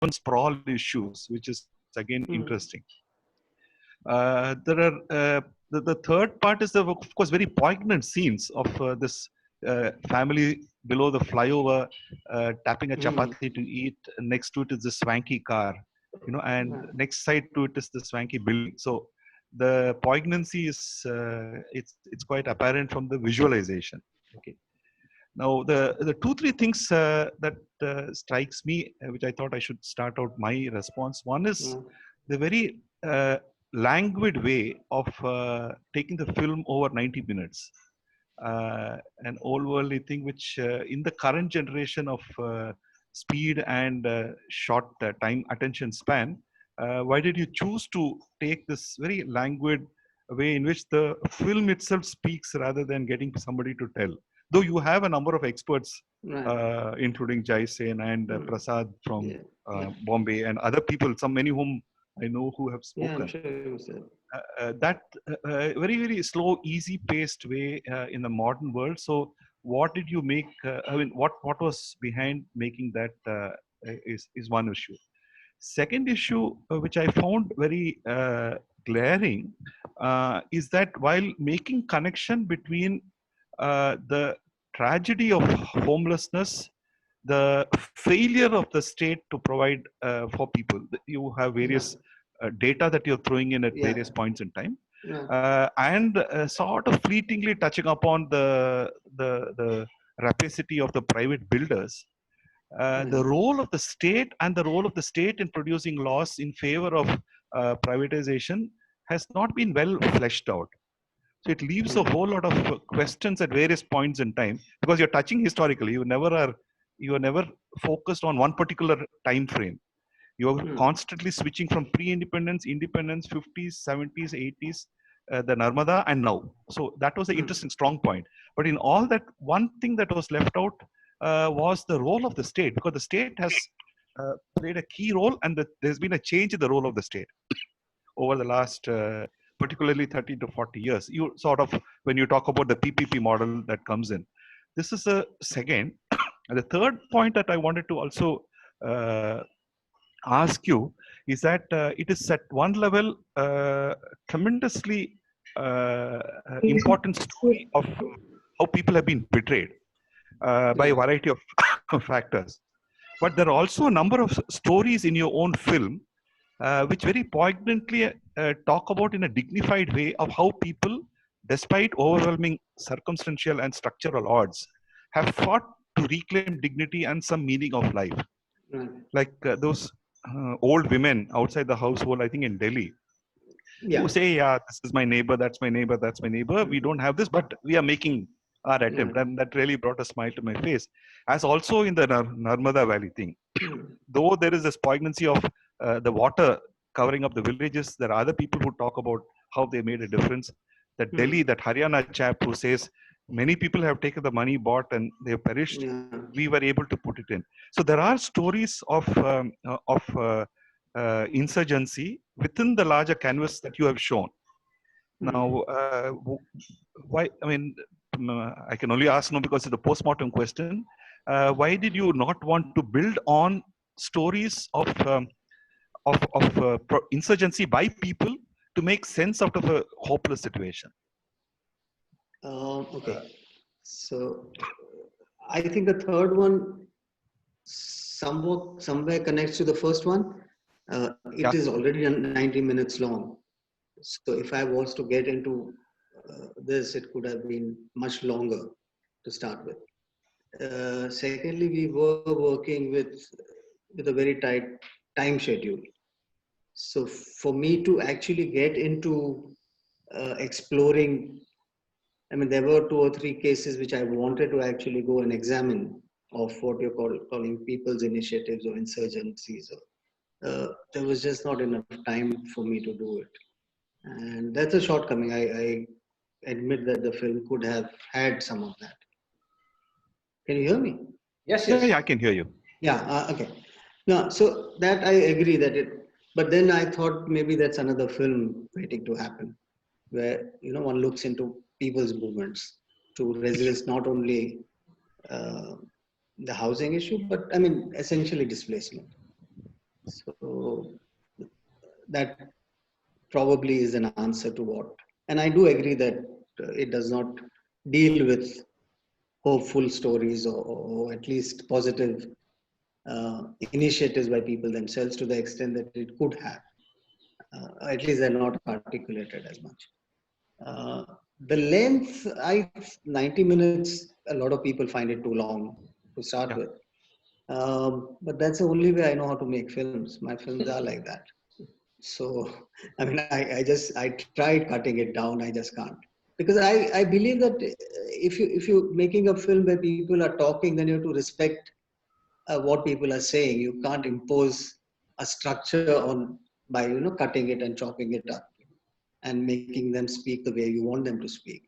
urban sprawl issues, which is again interesting. There are the third part is of course very poignant scenes of this family below the flyover tapping a chapati to eat. Next to it is the swanky car, and next side to it is the swanky building. So the poignancy is it's quite apparent from the visualization. Okay. Now the two three things that strikes me, which I thought I should start out my response. One is the very languid way of taking the film over 90 minutes. An old worldly thing which in the current generation of speed and short time attention span, why did you choose to take this very languid way in which the film itself speaks rather than getting somebody to tell? Though you have a number of experts, including Jai Sen and Prasad from Bombay and other people, many whom I know who have spoken. I'm sure you said. That very, very slow, easy paced way in the modern world. So what did you make, what was behind making that is one issue. Second issue, which I found very glaring, is that while making connection between the tragedy of homelessness, the failure of the state to provide for people, you have various data that you're throwing in at various points in time, and sort of fleetingly touching upon the rapacity of the private builders. The role of the state and the role of the state in producing laws in favor of privatization has not been well fleshed out. So it leaves a whole lot of questions at various points in time, because you're touching historically. You are never focused on one particular time frame. You're constantly switching from pre-independence, independence, 50s, 70s, 80s, the Narmada, and now. So that was an interesting, strong point. But in all that, one thing that was left out was the role of the state, because the state has played a key role, and there's been a change in the role of the state over the last particularly 30 to 40 years. You sort of, when you talk about the PPP model that comes in, this is a second. And the third point that I wanted to also ask you is that it is at one level tremendously important story of how people have been betrayed by a variety of factors. But there are also a number of stories in your own film which very poignantly talk about in a dignified way of how people, despite overwhelming circumstantial and structural odds, have fought to reclaim dignity and some meaning of life. Like those old women outside the household, I think in Delhi, who say, yeah, this is my neighbor, that's my neighbor, that's my neighbor. We don't have this, but we are making our attempt. And that really brought a smile to my face. As also in the Narmada Valley thing, though there is this poignancy of the water covering up the villages, there are other people who talk about how they made a difference. That Delhi, that Haryana chap who says, many people have taken the money bought and they have perished. We were able to put it in. So there are stories of insurgency within the larger canvas that you have shown. Now, why? I mean, I can only ask no because it's a post-mortem question. Why did you not want to build on stories of insurgency by people to make sense out of a hopeless situation? Okay, so I think the third one somewhere connects to the first one. It is already 90 minutes long. So if I was to get into this, it could have been much longer to start with. Secondly, we were working with a very tight time schedule. So for me to actually get into exploring, I mean, there were 2 or 3 cases which I wanted to actually go and examine of what you're calling people's initiatives or insurgencies. There was just not enough time for me to do it. And that's a shortcoming. I admit that the film could have had some of that. Can you hear me? Yes. Yeah, I can hear you. Yeah, okay. No, so that I agree that but then I thought maybe that's another film waiting to happen, where, one looks into people's movements to resist not only the housing issue, but I mean, essentially displacement. So that probably is an answer to what. And I do agree that it does not deal with hopeful stories or at least positive initiatives by people themselves to the extent that it could have. At least they're not articulated as much. Uh, the length, 90 minutes, a lot of people find it too long to start Yeah. with. But that's the only way I know how to make films. My films are like that. So, I mean, I tried cutting it down. I just can't, because I believe that if you're making a film where people are talking, then you have to respect what people are saying. You can't impose a structure on by cutting it and chopping it up and making them speak the way you want them to speak.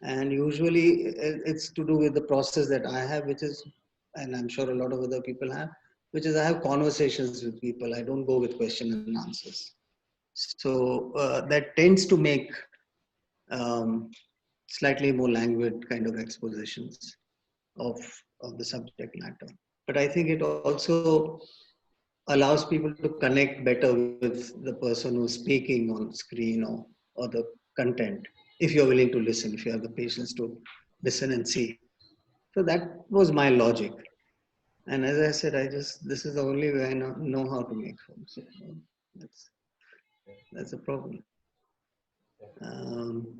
And usually it's to do with the process that I have, which is, and I'm sure a lot of other people have, which is I have conversations with people. I don't go with question and answers. So that tends to make um, slightly more languid kind of expositions of, of the subject matter. But I think it also allows people to connect better with the person who's speaking on screen or the content, if you're willing to listen, if you have the patience to listen and see. So that was my logic. And as I said, this is the only way I know how to make films. That's, that's a problem.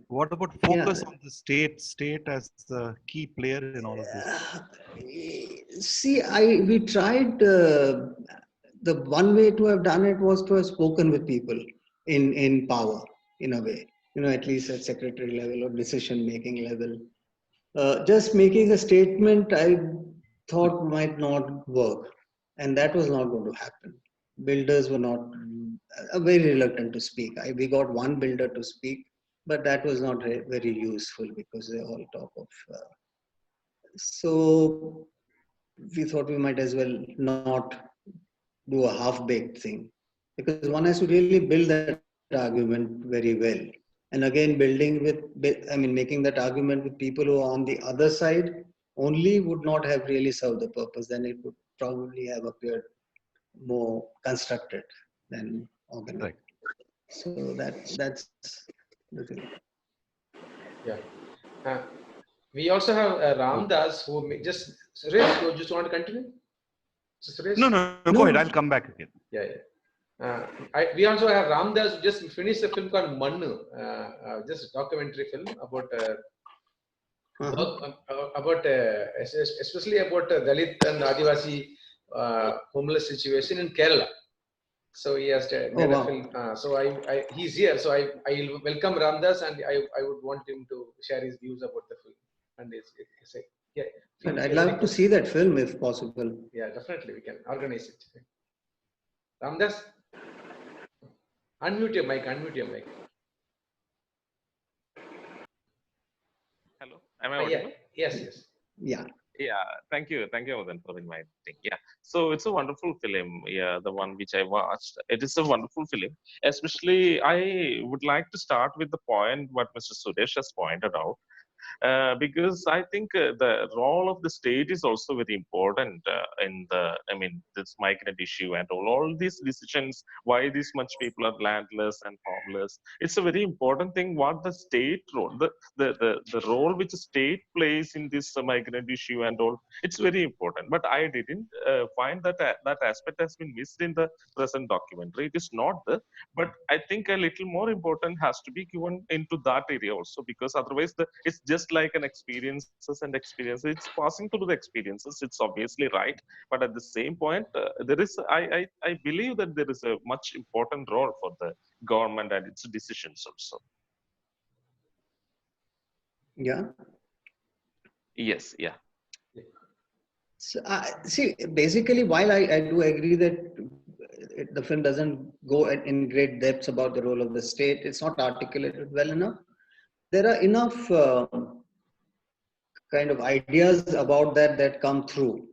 What about Yeah. focus on the state as the key player in all of this? See, we tried. The one way to have done it was to have spoken with people in power, in a way. At least at secretary level or decision making level. Just making a statement, I thought might not work, and that was not going to happen. Builders were not very reluctant to speak. We got one builder to speak, but that was not very useful because they all talk of. So we thought we might as well not do a half-baked thing, because one has to really build that argument very well. And again, making that argument with people who are on the other side only would not have really served the purpose. Then it would probably have appeared more constructed than organic. Right. So that's the thing. Yeah. We also have Ramdas who just Suresh. You just want to continue? So Suresh? No, go ahead. I'll come back again. Yeah. We also have Ramdas who just finished a film called Mannu, just a documentary film about especially about Dalit and Adivasi homeless situation in Kerala. So he has made a film. So he's here. So I welcome Ramdas, and I would want him to share his views about the film. And yeah. And I'd love to see that film if possible. Yeah, definitely we can organize it. Ramdas, unmute your mic. Hello, am I audible? Yes. Yeah. Yeah, thank you, Madan, for inviting. Yeah, so it's a wonderful film. Yeah, the one which I watched, it is a wonderful film. Especially, I would like to start with the point what Mr. Suresh has pointed out. Because I think the role of the state is also very important this migrant issue and all these decisions, why this much people are landless and homeless. It's a very important thing what the state role, the role which the state plays in this migrant issue and all. It's very important. But I didn't find that that aspect has been missed in the present documentary. It is not there. But I think a little more important has to be given into that area also, because otherwise it's just like an experiences. It's passing through the experiences. It's obviously right, but at the same point, there is I believe that there is a much important role for the government and its decisions also. Yeah. Yes. Yeah. So, see, basically, while I do agree that the film doesn't go in great depths about the role of the state, it's not articulated well enough. There are enough kind of ideas about that come through.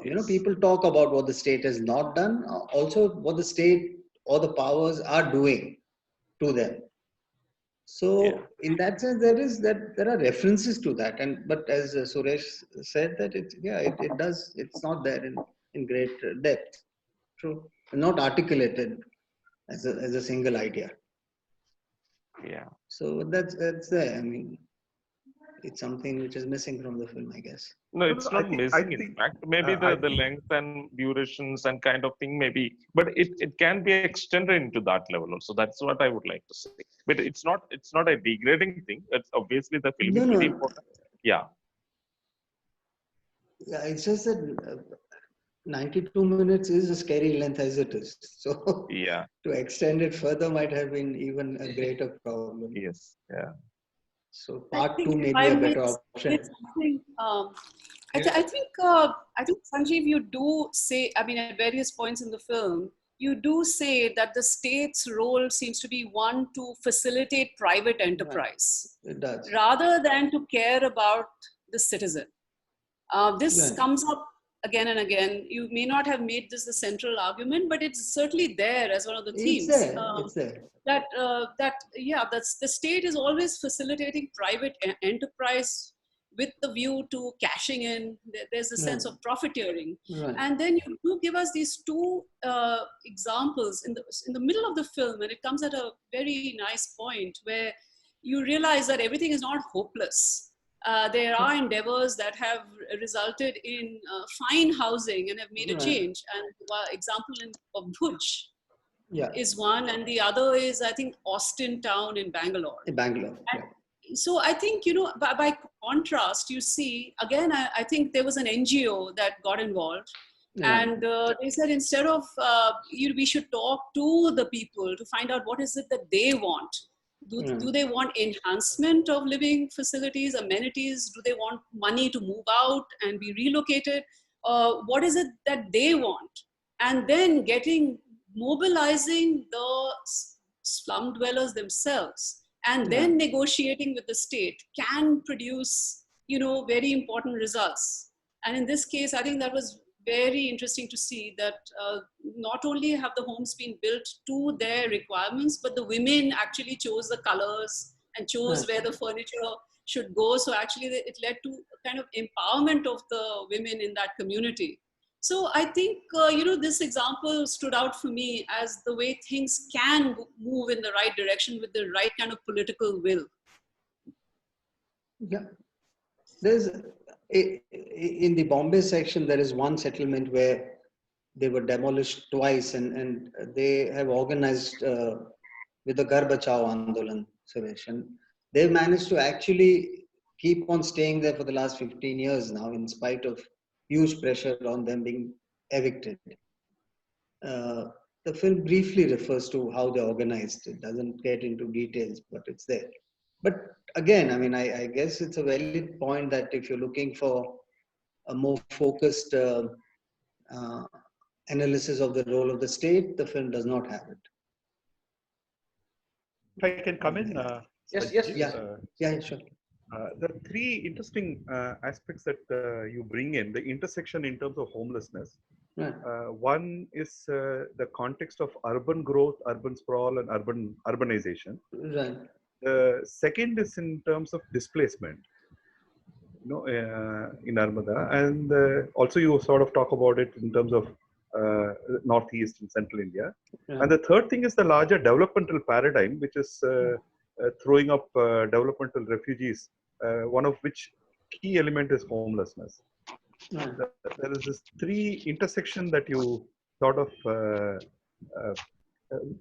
Yes. People talk about what the state has not done, also what the state or the powers are doing to them. So in that sense, there are references to that, but as Suresh said, that it does, it's not there in great depth. True. Not articulated as a single idea. Yeah. So that's there. I mean, it's something which is missing from the film, I guess. No, No, it's no, not missing. In fact, maybe I the think length and durations and kind of thing, maybe, but it can be extended into that level also. That's what I would like to say. But it's not a degrading thing. It's obviously the film is No, pretty no. important. Yeah. Yeah, it's just that 92 minutes is a scary length as it is. So Yeah. to extend it further might have been even a greater problem. Yes. Yeah. So I part think two if may I be a may better say option. something, Yeah. I think Sanjeev, you do say, I mean, at various points in the film, you do say that the state's role seems to be one to facilitate private enterprise It does. rather than to care about the citizen. This Right. comes up again and again. You may not have made this the central argument, but it's certainly there as one of the themes. It's there. It's there. That's the state is always facilitating private enterprise with the view to cashing in. There's a sense of profiteering, Right. and then you do give us these two examples in the middle of the film, and it comes at a very nice point where you realize that everything is not hopeless. There are endeavors that have resulted in fine housing and have made a Right. change. And example of Bhuj Yeah. is one, and the other is, I think, Austin Town in Bangalore. In Bangalore. Yeah. So I think, you know, by contrast, you see, again, I think there was an NGO that got involved. Yeah. And they said instead of, we should talk to the people to find out what is it that they want. Do they want enhancement of living facilities, amenities? Do they want money to move out and be relocated? What is it that they want? And then mobilizing the slum dwellers themselves and then negotiating with the state can produce, you know, very important results. And in this case, I think that was very interesting to see that not only have the homes been built to their requirements, but the women actually chose the colors and chose where the furniture should go. So actually it led to a kind of empowerment of the women in that community. So I think, you know, this example stood out for me as the way things can move in the right direction with the right kind of political will. Yeah. There's in the Bombay section, there is one settlement where they were demolished twice, and they have organized with the Ghar Bachao Andolan, Suresh, and they've managed to actually keep on staying there for the last 15 years now, in spite of huge pressure on them being evicted. The film briefly refers to how they're organized. It doesn't get into details, but it's there. But again, I mean, I guess it's a valid point that if you're looking for a more focused analysis of the role of the state, the film does not have it. if I can come in, Yes, Sanjeev, yes, Yeah, sure. there are three interesting aspects that you bring in the intersection in terms of homelessness. Right. One is the context of urban growth, urban sprawl, and urbanization. Right. The second is in terms of displacement, you know, in Narmada, and also you sort of talk about it in terms of Northeast and Central India. Yeah. And the third thing is the larger developmental paradigm, which is throwing up developmental refugees, one of which key element is homelessness. Right. There is this three intersection that you sort of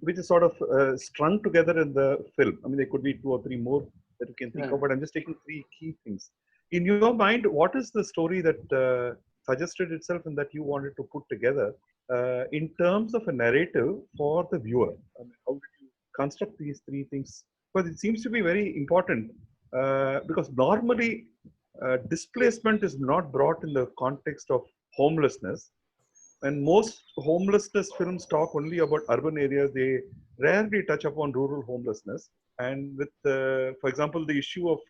which is sort of strung together in the film. I mean, there could be two or three more that you can think of, but I'm just taking three key things. In your mind, what is the story that suggested itself and that you wanted to put together in terms of a narrative for the viewer? I mean, how did you construct these three things? Because it seems to be very important because normally displacement is not brought in the context of homelessness. And most homelessness films talk only about urban areas. They rarely touch upon rural homelessness. And with, for example, the issue of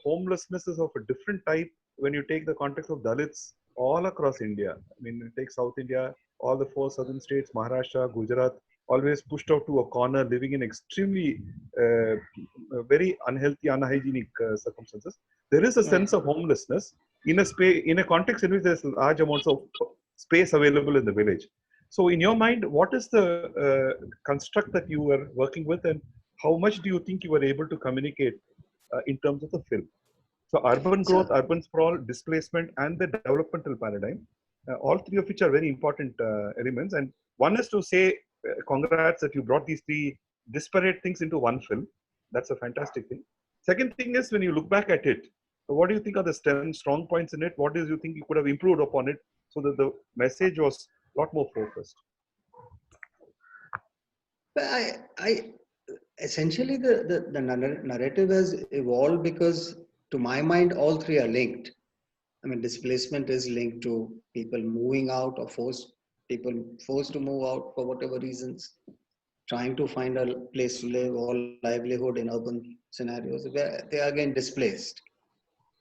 homelessness is of a different type when you take the context of Dalits all across India. I mean, you take South India, all the four southern states, Maharashtra, Gujarat, always pushed out to a corner, living in extremely very unhealthy, unhygienic circumstances. There is a sense of homelessness in a space, in a context in which there's large amounts of space available in the village. So in your mind, what is the construct that you were working with, and how much do you think you were able to communicate in terms of the film? So urban growth, urban sprawl, displacement, and the developmental paradigm, all three of which are very important elements. And one is to say, congrats that you brought these three disparate things into one film. That's a fantastic thing. Second thing is, when you look back at it, what do you think are the strong points in it? What do you think you could have improved upon it so that the message was a lot more focused? I essentially the narrative has evolved because, to my mind, all three are linked. I mean, displacement is linked to people moving out, or people forced to move out for whatever reasons, trying to find a place to live or livelihood in urban scenarios where they are again displaced.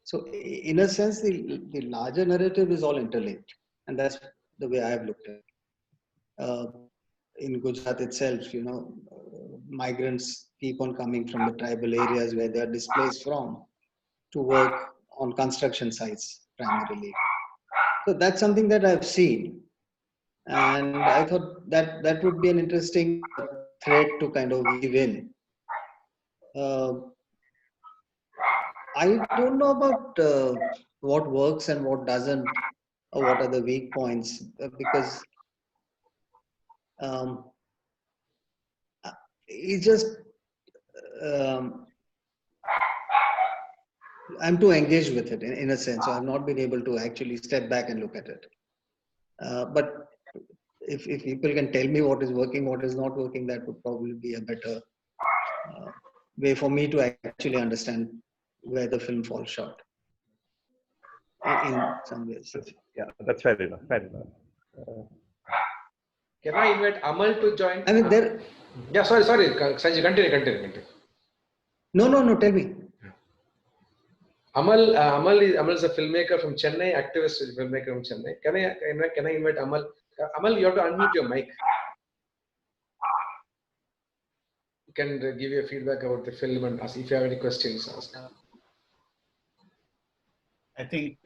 So in a sense, the larger narrative is all interlinked, and that's the way I've looked at it. In Gujarat itself, migrants keep on coming from the tribal areas where they are displaced from to work on construction sites primarily. So that's something that I've seen. And I thought that would be an interesting thread to kind of weave in. I don't know about what works and what doesn't, or what are the weak points, because it's just I'm too engaged with it in a sense, so I've not been able to actually step back and look at it. But if people can tell me what is working, what is not working, that would probably be a better way for me to actually understand where the film falls short in some ways. Yeah, that's fair enough. Fair enough. Can I invite Amal to join? I mean, there. Yeah, sorry, Sanjay, continue. No, tell me. Amal is a filmmaker from Chennai, activist filmmaker from Chennai. Can I invite Amal? Amal, you have to unmute your mic. You can give your feedback about the film and ask if you have any questions. Ask. I think,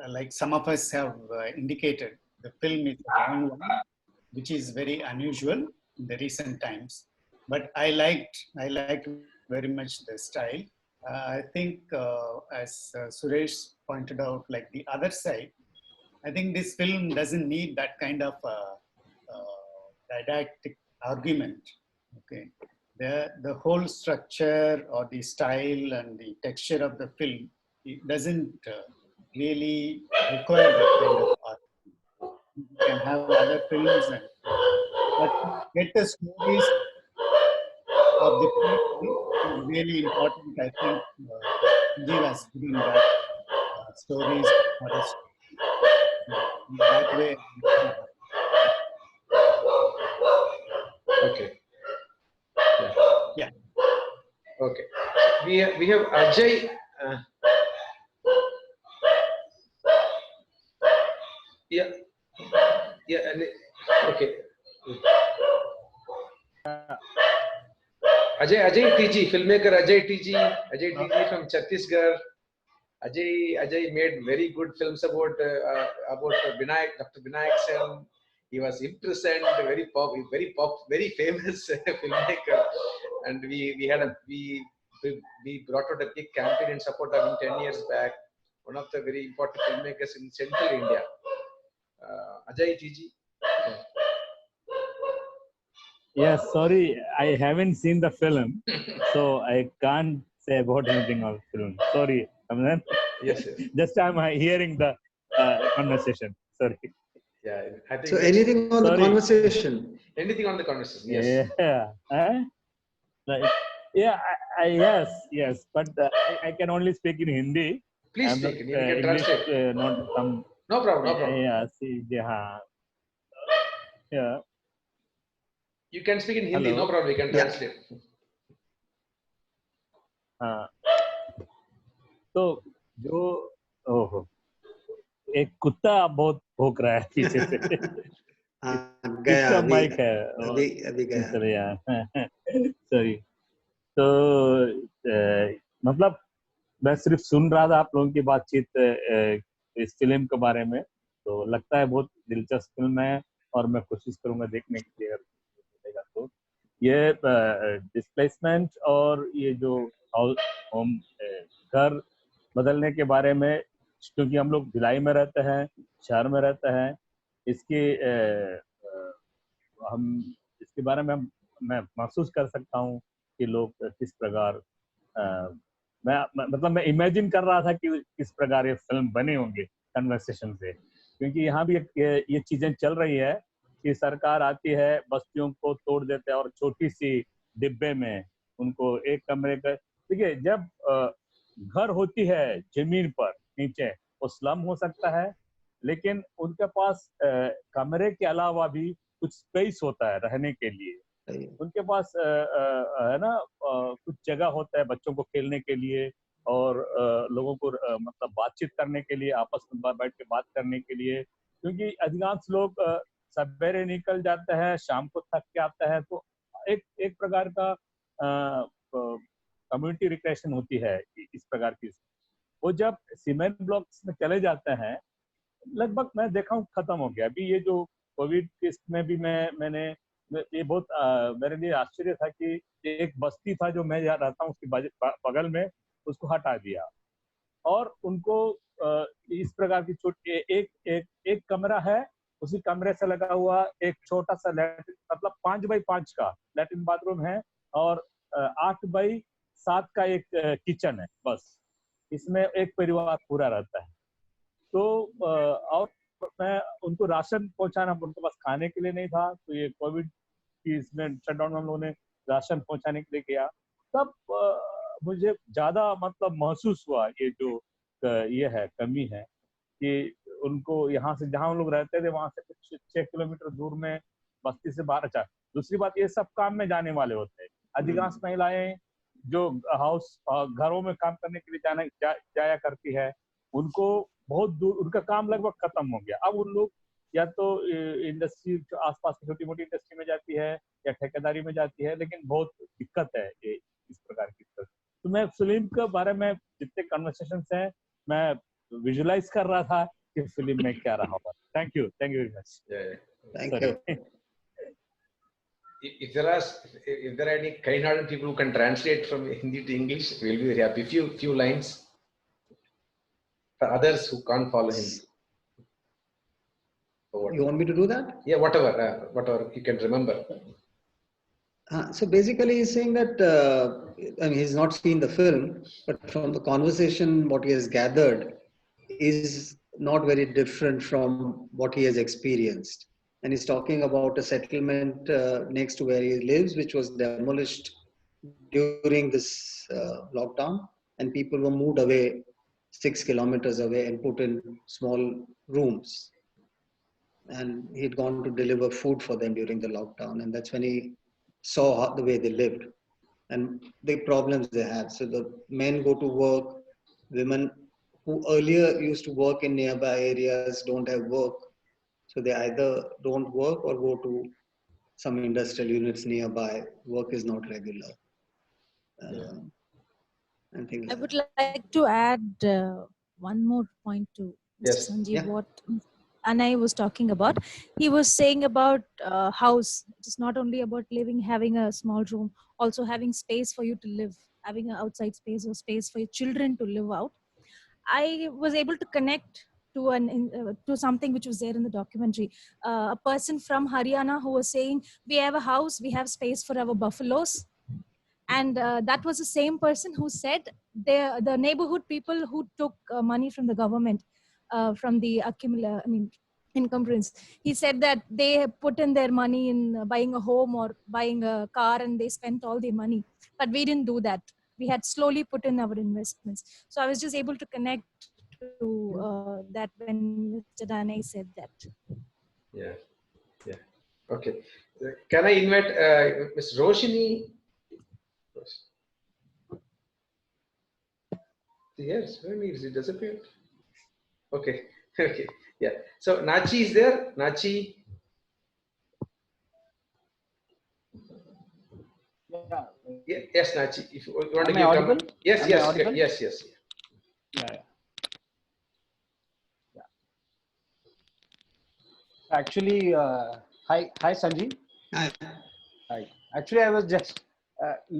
like some of us have indicated, the film is a long one, which is very unusual in the recent times. But I liked very much the style. I think, as Suresh pointed out, like the other side, I think this film doesn't need that kind of didactic argument. Okay, the whole structure or the style and the texture of the film, it doesn't really require that kind of argument. You can have other films, but get the stories of the film is really important. I think Sanjeev has given that stories for us. In that way. Okay. Yeah. Okay. We have Ajay. Yeah. Okay. Ajay TG, filmmaker Ajay TG from Chhattisgarh. Ajay made very good films about Binayak, Dr. Binayak Sen. He was imprisoned, very famous filmmaker, and we brought out a big campaign in support of him 10 years back. One of the very important filmmakers in central India. Ajay TG. Yes, sorry, I haven't seen the film, so I can't say about anything on film. Sorry, Ramzan. Yes. Just I'm hearing the conversation. Sorry. Yeah, I think so anything on the conversation. Anything on the conversation? Yes. Yeah. Yes. But I can only speak in Hindi. Please I'm speak. Not, you can translate. not some. No problem. Yeah. See. Yeah. You can speak in Hindi. Hello. No problem. We can translate. तो जो एक कुत्ता बहुत भौंक रहा है पीछे से। गया माइक है अभी गया। सॉरी। तो मतलब मैं सिर्फ सुन रहा था आप लोगों की बातचीत इस फिल्म के बारे में, तो लगता है बहुत दिलचस्प फिल्म है और मैं कोशिश करूंगा देखने के लिए, अगर मिलेगा तो। ये डिस्प्लेसमेंट और ये जो होम घर बदलने के बारे में, क्योंकि हम लोग भिलाई में रहते हैं, शहर में रहते हैं, इसकी हम इसके बारे में मैं महसूस कर सकता हूँ कि लोग किस प्रकार मैं इमेजिन कर रहा था कि किस प्रकार ये फिल्म बने होंगे कन्वर्सेशन से, क्योंकि यहाँ भी ये चीजें चल रही है कि सरकार आती है, बस्तियों को तोड़ देते हैं और छोटी सी डिब्बे में उनको एक कमरे का, देखिए जब घर होती है जमीन पर नीचे, वो स्लम हो सकता है, लेकिन उनके पास कमरे के अलावा भी कुछ स्पेस होता है रहने के लिए, उनके पास है ना कुछ जगह होता है बच्चों को खेलने के लिए और लोगों को मतलब बातचीत करने के लिए, आपस में बैठ के बात करने के लिए, क्योंकि अधिकांश लोग सवेरे निकल जाते हैं, शाम को थक के आता है, तो एक प्रकार का कम्युनिटी रिक्रिएशन होती है इस प्रकार की। वो जब सीमेंट ब्लॉक्स में चले जाते हैं, लगभग मैं देखा हूँ खत्म हो गया। अभी ये जो कोविड में भी मैंने ये बहुत मेरे लिए आश्चर्य था कि एक बस्ती था जो मैं जहाँ रहता हूँ उसके बगल में, उसको हटा दिया और उनको इस प्रकार की छोटी एक कमरा है, उसी कमरे से लगा हुआ एक छोटा सा लैट्रिन, मतलब 5x5 का लैट्रिन बाथरूम है और 8x7 का एक किचन है, बस इसमें एक परिवार पूरा रहता है। तो और मैं उनको राशन पहुंचाना, उनके पास खाने के लिए नहीं था, तो ये कोविड की इसमें शटडाउन में हम लोगों ने राशन पहुंचाने के लिए किया। तब मुझे ज्यादा मतलब महसूस हुआ ये जो ये है कमी है कि उनको यहाँ से जहाँ हम लोग रहते थे वहां से कुछ 6 किलोमीटर दूर में बस्ती से बाहर। अच्छा, दूसरी बात, ये सब काम में जाने वाले होते हैं, अधिकांश महिलाएं जो घरों में काम करने के लिए जाया करती है, उनको बहुत दूर, उनका काम लगभग खत्म हो गया। अब उन लोग या तो इंडस्ट्री आसपास की छोटी मोटी इंडस्ट्री में जाती है या ठेकेदारी में जाती है, लेकिन बहुत दिक्कत है ये इस प्रकार की। तो मैं फिल्म के बारे में जितने कन्वर्सेशन हैं मैं विजुलाइज कर रहा था कि फिल्म में क्या रहा होगा। Thank you very much. Thank you. If there are any kind-hearted people who can translate from Hindi to English, we'll be very happy. Few lines for others who can't follow Hindi. You want me to do that? Yeah, whatever you can remember. So basically, he's saying that I mean, he's not seen the film, but from the conversation, what he has gathered is not very different from what he has experienced. And he's talking about a settlement next to where he lives, which was demolished during this lockdown, and people were moved away 6 kilometers away and put in small rooms. And he'd gone to deliver food for them during the lockdown, and that's when he saw the way they lived and the problems they have. So the men go to work, women who earlier used to work in nearby areas don't have work. So they either don't work or go to some industrial units nearby. Work is not regular. And things I like would that. like to add one more point to Mr. Sanjeev, Yeah. what Anay was talking about. He was saying about house. It is not only about living, having a small room, also having space for you to live, having an outside space or space for your children to live out. I was able to connect to something which was there in the documentary. A person from Haryana who was saying, we have a house, we have space for our buffaloes. And that was the same person who said the neighborhood people who took money from the government, from the encumbrance. He said that they put in their money in buying a home or buying a car, and they spent all their money. But we didn't do that. We had slowly put in our investments. So I was just able to connect to that when Mr. Danay said that. Yeah. Okay. Can I invite Ms. Roshini? Yes, when is it disappeared? Okay. Okay. Yeah. So Nachi is there? Nachi. Yeah. Yes, Nachi. If you want to give comment. Yes. Yes. Yes. Yeah. Actually, hi Sanjeev. Hi. Hi. Actually, I was just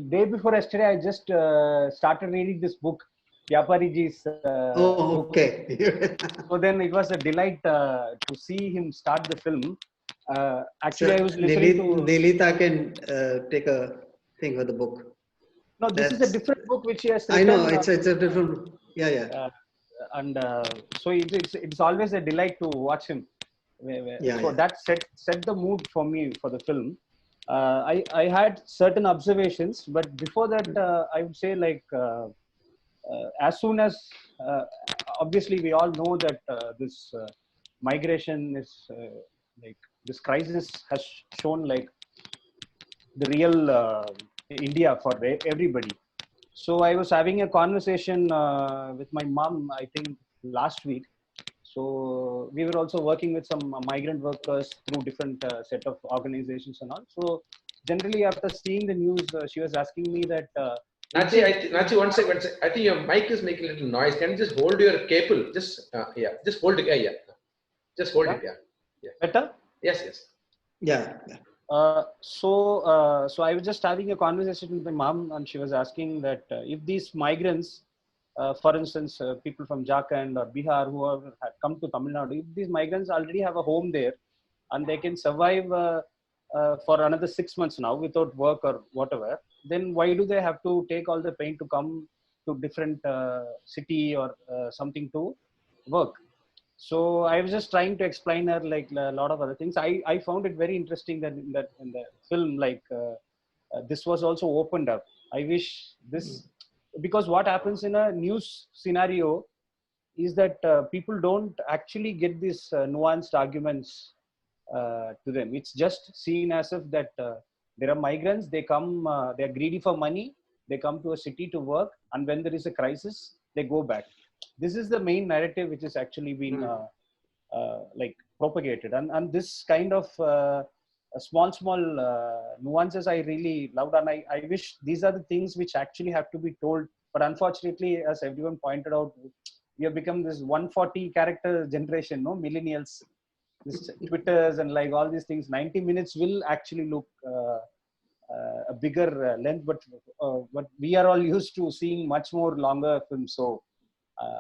day before yesterday. I just started reading this book, Vyapariji's Oh, book. okay. So then it was a delight to see him start the film. So Actually, I was listening to. Nilita can take a thing for the book. No, this is a That's different book which he has I know written. it's a different. Yeah, yeah, Uh, and so it's always a delight to watch him. yeah, So yeah. that set the mood for me for the film. I had certain observations, but before that, I would say like as soon as uh, obviously we all know that this migration is like this crisis has shown like the real India for everybody. So I was having a conversation with my mom, I think last week. So we were also working with some migrant workers through different set of organizations and all. So generally, after seeing the news, she was asking me that. Nachi, Nachi, one second, one second. I think your mic is making a little noise. Can you just hold your cable? Just yeah, just hold it. Yeah. Just hold it. Yeah. Better. Yeah, yeah. So I was just having a conversation with my mom, and she was asking that if these migrants, for instance, people from Jharkhand or Bihar who had come to Tamil Nadu, if these migrants already have a home there, and they can survive for another 6 months now without work or whatever, then why do they have to take all the pain to come to different city or something to work? So I was just trying to explain her like a lot of other things. I found it very interesting that in the film like this was also opened up. I wish this, because what happens in a news scenario is that people don't actually get these nuanced arguments to them. It's just seen as if that there are migrants, they come, they are greedy for money, they come to a city to work, and when there is a crisis, they go back. This is the main narrative which has actually been like propagated, and this kind of small nuances I really loved, and I wish these are the things which actually have to be told. But unfortunately, as everyone pointed out, we have become this 140 character generation, no millennials, this Twitters and like all these things. 90 minutes will actually look a bigger length, but we are all used to seeing much more longer films, so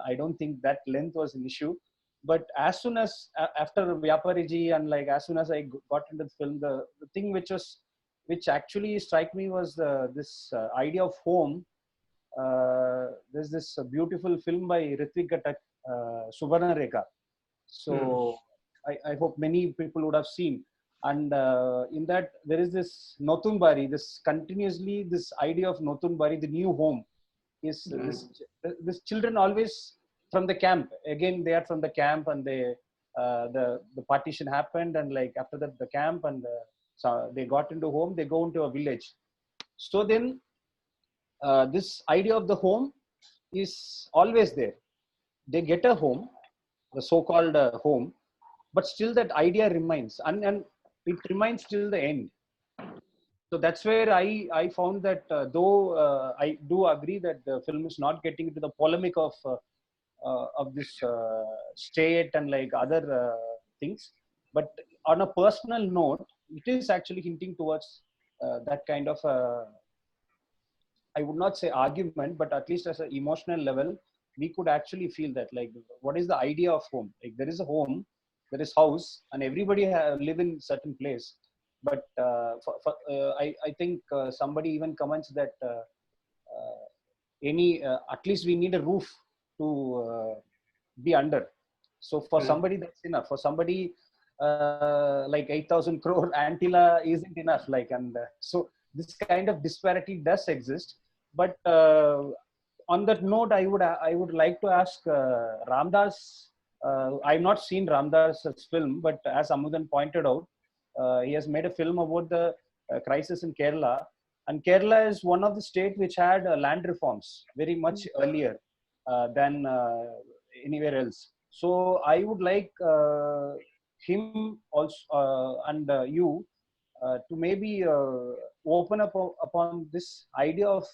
I don't think that length was an issue. But as soon as after Vyapariji and like as soon as I got into the film, the thing which actually struck me was this idea of home. There's this beautiful film by Ritvik Ghatak, Subarna Rekha. So I hope many people would have seen. And in that there is this Notunbari, this continuously this idea of Notunbari, the new home, is this children always from the camp. Again, they are from the camp, and they the partition happened, and like after that the camp, and so they got into home. They go into a village. So then this idea of the home is always there. They get a home, the so-called home, but still that idea remains, and it remains till the end. So that's where I found that though I do agree that the film is not getting into the polemic of this state and like other things, but on a personal note, it is actually hinting towards that kind of I would not say argument, but at least as an emotional level, we could actually feel that like what is the idea of home? Like there is a home, there is house, and everybody live in certain place. But I think somebody even comments that at least we need a roof to be under. So for somebody that's enough. For somebody like 8,000 crore Antilla isn't enough. Like so this kind of disparity does exist. But on that note, I would like to ask Ramdas. I've not seen Ramdas's film, but as Amudan pointed out, he has made a film about the crisis in Kerala, and Kerala is one of the states which had land reforms very much earlier than anywhere else. So I would like him also and you to maybe open up upon this idea of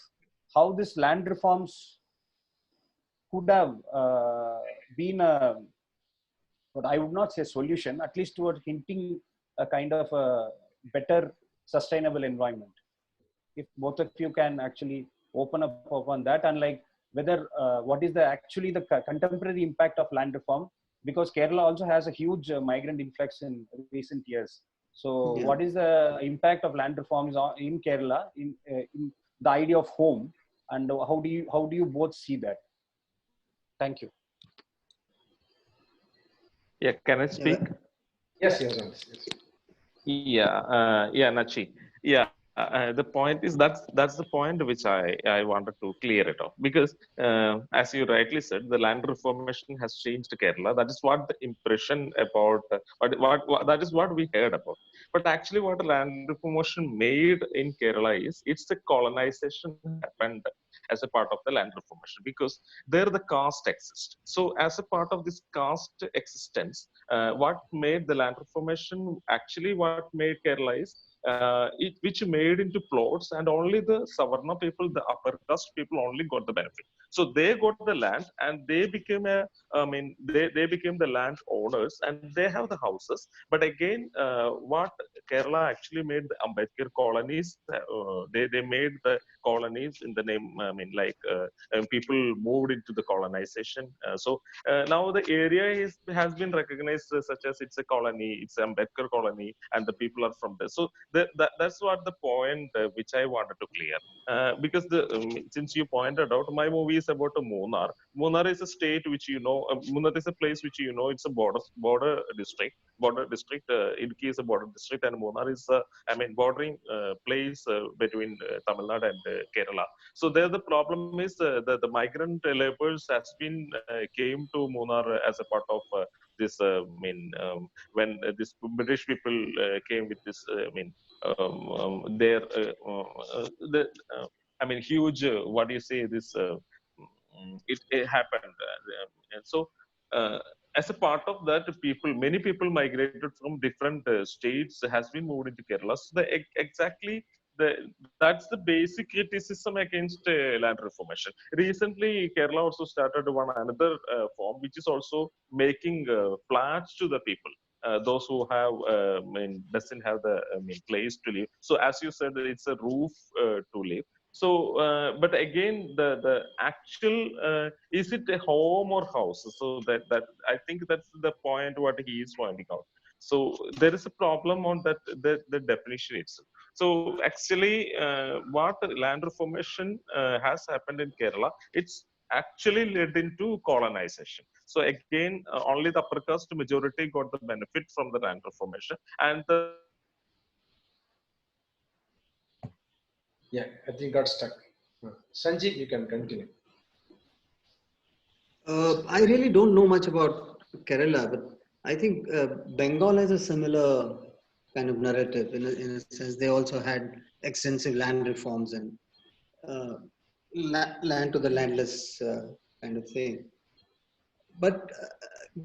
how this land reforms could have been a but I would not say solution, at least towards hinting a kind of a better sustainable environment. If both of you can actually open up upon that, and like whether what is the actually the contemporary impact of land reform, because Kerala also has a huge migrant influx in recent years. So Yeah. what is the impact of land reforms in Kerala in the idea of home, and how do you both see that? Thank you. Yeah, can I speak? Yes, yes, yes. Yeah, Nachi. Yeah, the point is that's the point which I wanted to clear it off, because as you rightly said, the land reformation has changed Kerala. That is what the impression about what that is what we heard about. But actually, what the land reformation made in Kerala is it's the colonization happened as a part of the land reformation, because there the caste exists. So as a part of this caste existence, what made the land reformation, actually what made Kerala is which made into plots, and only the Savarna people, the upper caste people only got the benefit. So they got the land and they became they became the land owners and they have the houses. But again, what Kerala actually made the Ambedkar colonies, they made the colonies in the name, people moved into the colonization. Now the area has been recognized such as it's a colony, it's an Ambedkar colony, and the people are from there. So that's what the point which I wanted to clear. Because since you pointed out, my movie is about Munnar. Munnar is a state which Munnar is a place which it's a border district. Idukki is a border district, and Munnar is bordering place between Tamil Nadu and Kerala. So there the problem is the migrant laborers has been came to Munnar as a part of this. When this British people came with this, huge. What do you say? This it happened, and so. As a part of that, many people migrated from different states has been moved into Kerala. So that's the basic criticism against land reformation. Recently, Kerala also started another form, which is also making flats to the people. Those who have doesn't have the place to live. So as you said, it's a roof to live. So, but again, the actual is it a home or house? So that I think that's the point what he is pointing out. So there is a problem on that the definition itself. So actually, what land reformation has happened in Kerala, it's actually led into colonization. So again, only the upper caste majority got the benefit from the land reformation, and the I think got stuck. Sanjeev, you can continue. I really don't know much about Kerala, but I think Bengal has a similar kind of narrative in a sense. They also had extensive land reforms and land to the landless kind of thing. But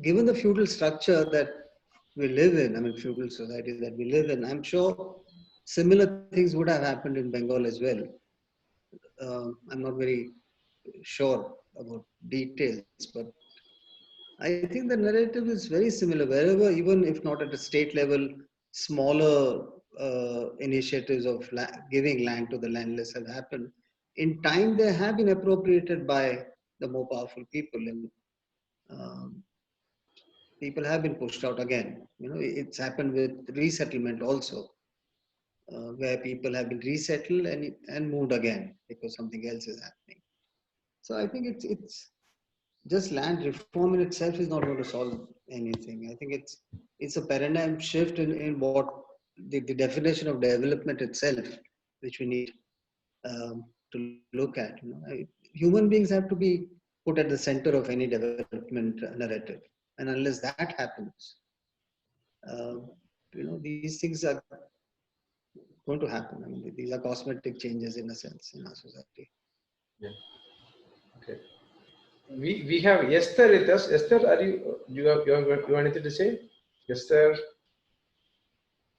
given the feudal structure that we live in, feudal society that we live in, I'm sure similar things would have happened in Bengal as well. I'm not very sure about details, but I think the narrative is very similar. Wherever, even if not at a state level, smaller initiatives of giving land to the landless have happened. In time, they have been appropriated by the more powerful people, and people have been pushed out again. It's happened with resettlement also, where people have been resettled and moved again because something else is happening. So I think it's just land reform in itself is not going to solve anything. I think it's a paradigm shift in what the definition of development itself, which we need to look at. Human beings have to be put at the center of any development narrative, and unless that happens, these things are going to happen. These are cosmetic changes in a sense in our society. Yeah. Okay. We have Esther with us. Esther, you have anything to say? Esther,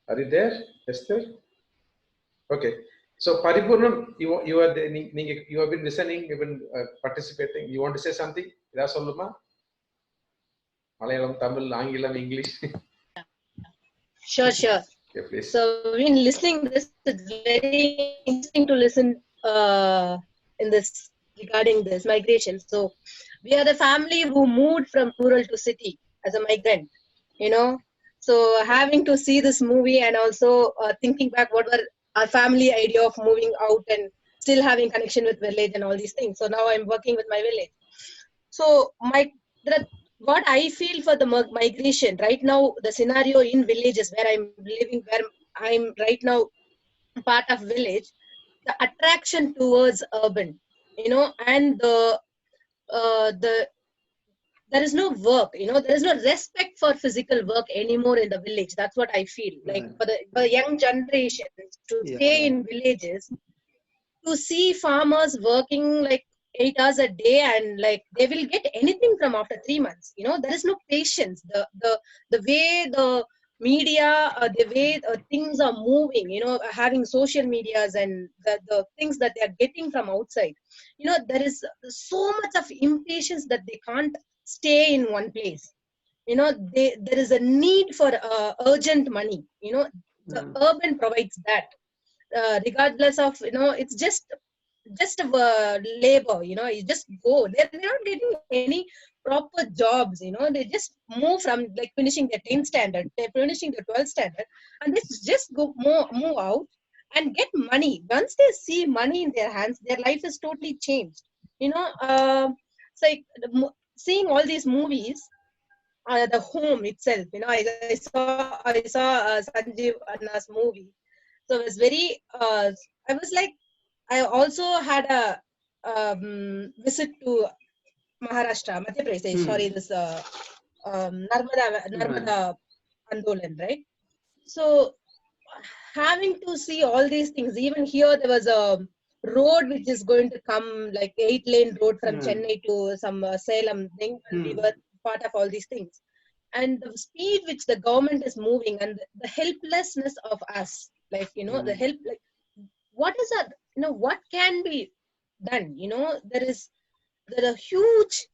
are you there? Esther? Okay. So Paripurnam, you have been listening, you've been participating. You want to say something? Ida Solluma? Malayalam, Tamil, Angilam, English. Sure, sure. Okay, please. So, when listening this, it's very interesting to listen in this regarding this migration. So, we are the family who moved from rural to city as a migrant, you know. So, having to see this movie and also thinking back what were our family idea of moving out and still having connection with village and all these things. So now I'm working with my village. So what I feel for the migration right now, the scenario in villages where I'm living, where I'm right now part of village, the attraction towards urban, you know, and the there is no work, you know, there is no respect for physical work anymore in the village. That's what I feel. Like for the young generation to stay in villages, to see farmers working like 8 hours a day and like they will get anything from after 3 months. You know, there is no patience. The way the media, the way things are moving, you know, having social medias and the things that they are getting from outside, you know, there is so much of impatience that they can't stay in one place. You know, there is a need for urgent money. You know, the urban provides that. Regardless of, you know, it's just labor, you know, you just go, they're not getting any proper jobs, you know, they just move from like finishing their 10th standard, they're finishing the 12th standard, and they just go move out and get money. Once they see money in their hands, their life is totally changed, you know. It's like seeing all these movies, the home itself, you know, I saw Sanjeev Anna's movie. So it was very I was like, I also had a visit to Maharashtra, Madhya Pradesh, sorry, this Narmada Andolan, right? So having to see all these things, even here there was a road which is going to come, like 8-lane road from Chennai to some Salem thing, and we were part of all these things. And the speed which the government is moving and the helplessness of us, like, you know, the help, like, what is that, you know, what can be done, you know, there is a huge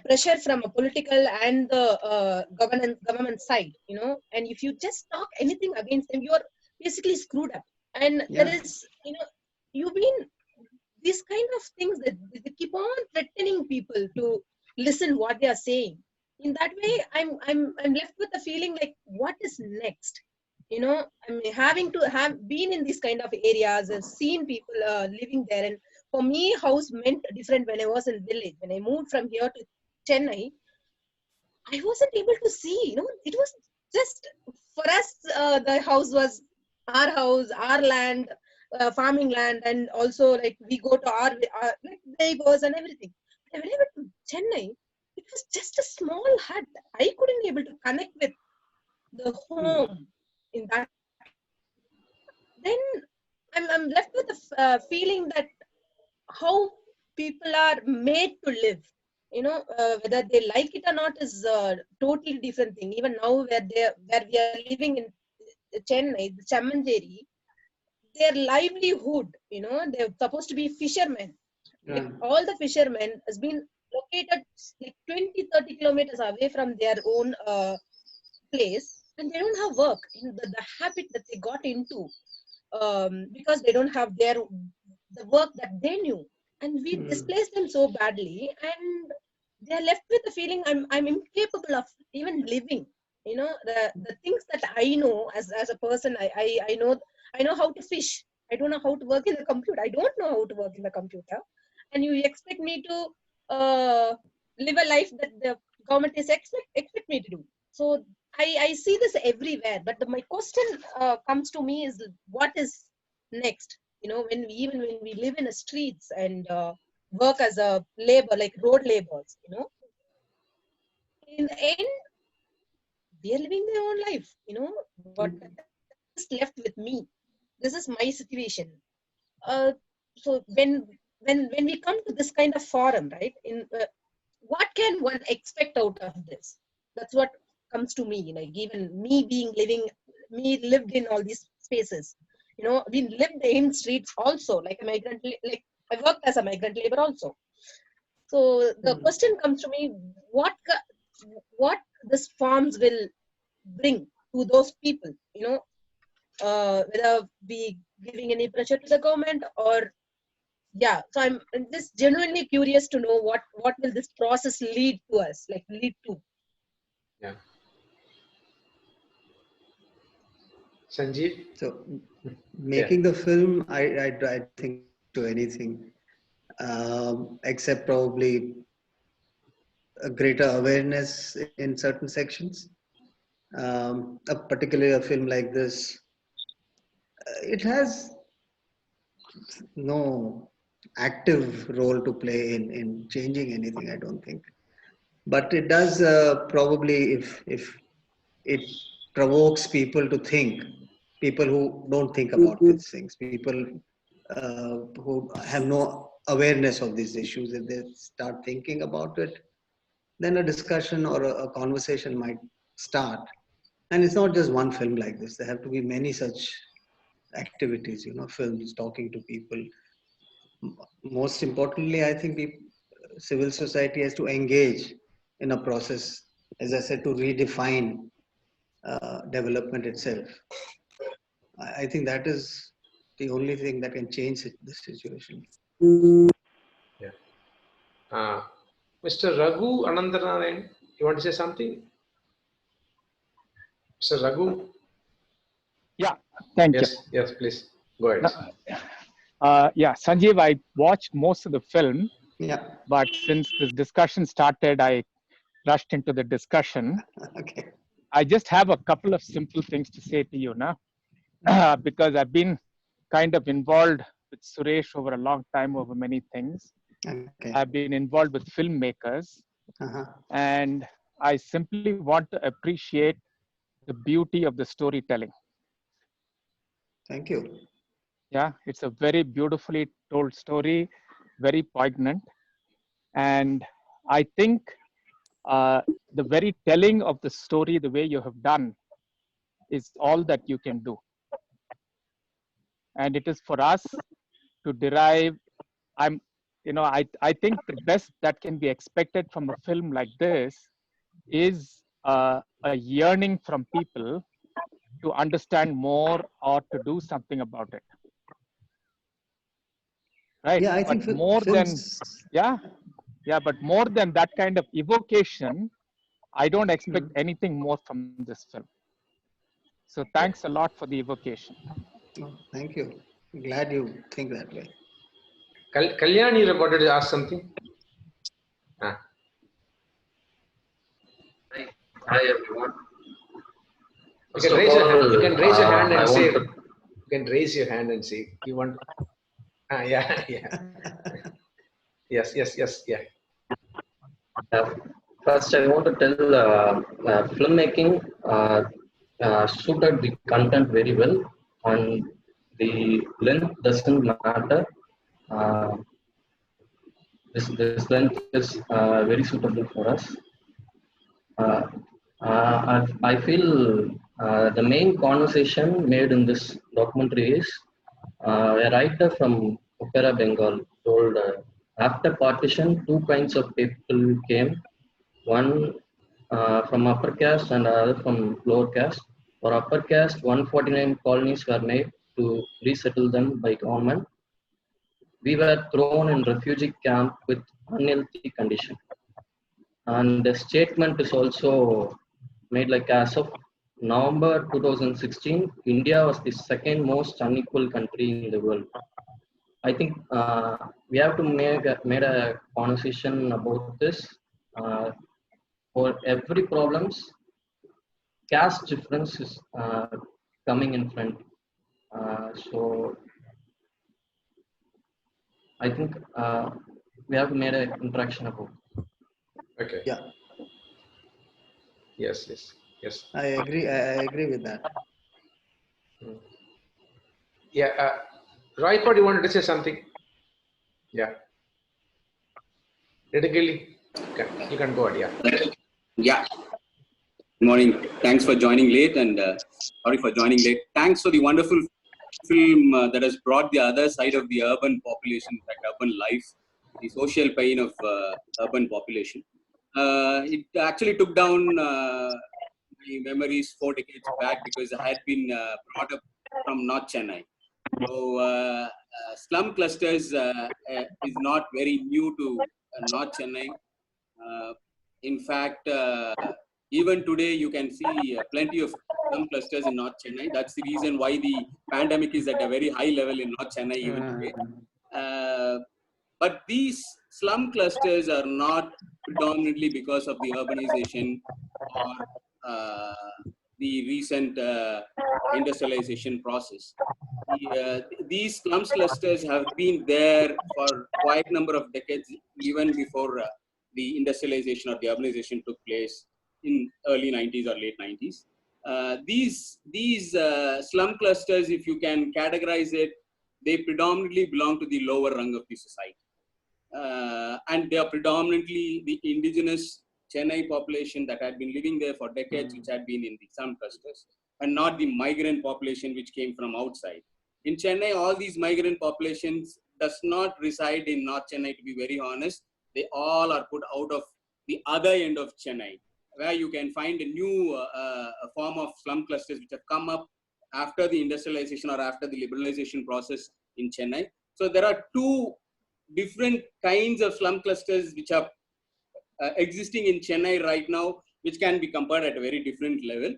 pressure from a political and the government side, you know, and if you just talk anything against them, you are basically screwed up. And there is, you know, you've been these kind of things that they keep on threatening people to listen what they are saying. In that way, I'm left with the feeling like, what is next? You know, I mean, having to have been in these kind of areas and seen people living there, and for me, house meant different when I was in village. When I moved from here to Chennai, I wasn't able to see. You know, it was just for us. The house was our house, our land, farming land, and also like we go to our like neighbors and everything. When I went to Chennai, it was just a small hut. I couldn't able to connect with the home in that. Then I'm left with the feeling that how people are made to live, you know, whether they like it or not is a totally different thing. Even now where we are living in Chennai, the Chamanjeri, their livelihood, you know, they're supposed to be fishermen. Like, all the fishermen has been located like 20-30 kilometers away from their own place, and they don't have work. You know, the habit that they got into, because they don't have the work that they knew, and we displaced them so badly, and they are left with the feeling I'm incapable of even living. You know, the things that I know as a person, I know how to fish. I don't know how to work in the computer. I don't know how to work in the computer, and you expect me to live a life that the government is expect me to do. So I see this everywhere. But my question comes to me is, what is next? You know, even when we live in the streets and work as a labor, like road laborers, you know, in the end, they are living their own life. You know, what is left with me? This is my situation. So when we come to this kind of forum, right? What can one expect out of this? That's what comes to me. Like, even me lived in all these spaces. You know, we lived in streets also, like a migrant. Like, I worked as a migrant labor also. So the question comes to me: what this forms will bring to those people, whether we giving any pressure to the government or yeah. So I'm just genuinely curious to know what will this process lead to us, like lead to. Yeah. Sanjeev? So making the film, I think to anything except probably a greater awareness in certain sections. Particularly a film like this, it has no active role to play in changing anything, I don't think. But it does probably, if it provokes people to think, people who don't think about these things, people who have no awareness of these issues, if they start thinking about it, then a discussion or a conversation might start. And it's not just one film like this. There have to be many such activities, films, talking to people. Most importantly, I think civil society has to engage in a process, as I said, to redefine development itself. I think that is the only thing that can change the situation. Yeah. Mr. Raghu Anandanarayan, you want to say something? Mr. Raghu? Yeah, thank you. Yes, please. Go ahead. Yeah, Sanjeev, I watched most of the film. Yeah. But since this discussion started, I rushed into the discussion. Okay. I just have a couple of simple things to say to you now, because I've been kind of involved with Suresh over a long time over many things. Okay. I've been involved with filmmakers, and I simply want to appreciate the beauty of the storytelling. Thank you. Yeah, it's a very beautifully told story, very poignant. And I think the very telling of the story, the way you have done, is all that you can do. And it is for us to derive, I think the best that can be expected from a film like this is a yearning from people to understand more or to do something about it. Right? Yeah, I think more films... than, but more than that kind of evocation, I don't expect anything more from this film. So thanks a lot for the evocation. Oh, thank you. I'm glad you think that way. Kalyani wanted to ask something. Hi everyone. You can raise your hand and say. You can raise your hand and say you want. Yeah. Yes. Yeah. First, I want to tell filmmaking suited the content very well, and the length doesn't matter. This length is very suitable for us. I feel the main conversation made in this documentary is a writer from Opera, Bengal told after partition, two kinds of people came. One from upper caste and other from lower caste. For upper caste, 149 colonies were made to resettle them by government. We were thrown in refugee camp with unhealthy condition. And the statement is also made like as of November 2016, India was the second most unequal country in the world. I think we have to make a conversation about this. For every problems, caste difference is coming in front. So I think we have to make an interaction about it. Okay. Yeah. Yes. I agree with that. Yeah. Raipod, you wanted to say something? Yeah. Redegilli, you can go ahead. Yeah. Yeah. Good morning. Thanks for joining late, and sorry for joining late. Thanks for the wonderful film that has brought the other side of the urban population, like urban life, the social pain of urban population. It actually took down my memories 4 decades back because I had been brought up from North Chennai. So slum clusters is not very new to North Chennai. In fact, even today you can see plenty of slum clusters in North Chennai. That's the reason why the pandemic is at a very high level in North Chennai even today. But these slum clusters are not predominantly because of the urbanization or the recent industrialization process. These slum clusters have been there for quite a number of decades, even before the industrialization or the urbanization took place in early 90s or late 90s. These slum clusters, if you can categorize it, they predominantly belong to the lower rung of the society. And they are predominantly the indigenous Chennai population that had been living there for decades, which had been in the slum clusters, and not the migrant population which came from outside. In Chennai, all these migrant populations does not reside in North Chennai, to be very honest. They all are put out of the other end of Chennai, where you can find a new form of slum clusters which have come up after the industrialization or after the liberalization process in Chennai. So there are two different kinds of slum clusters which are existing in Chennai right now, which can be compared at a very different level.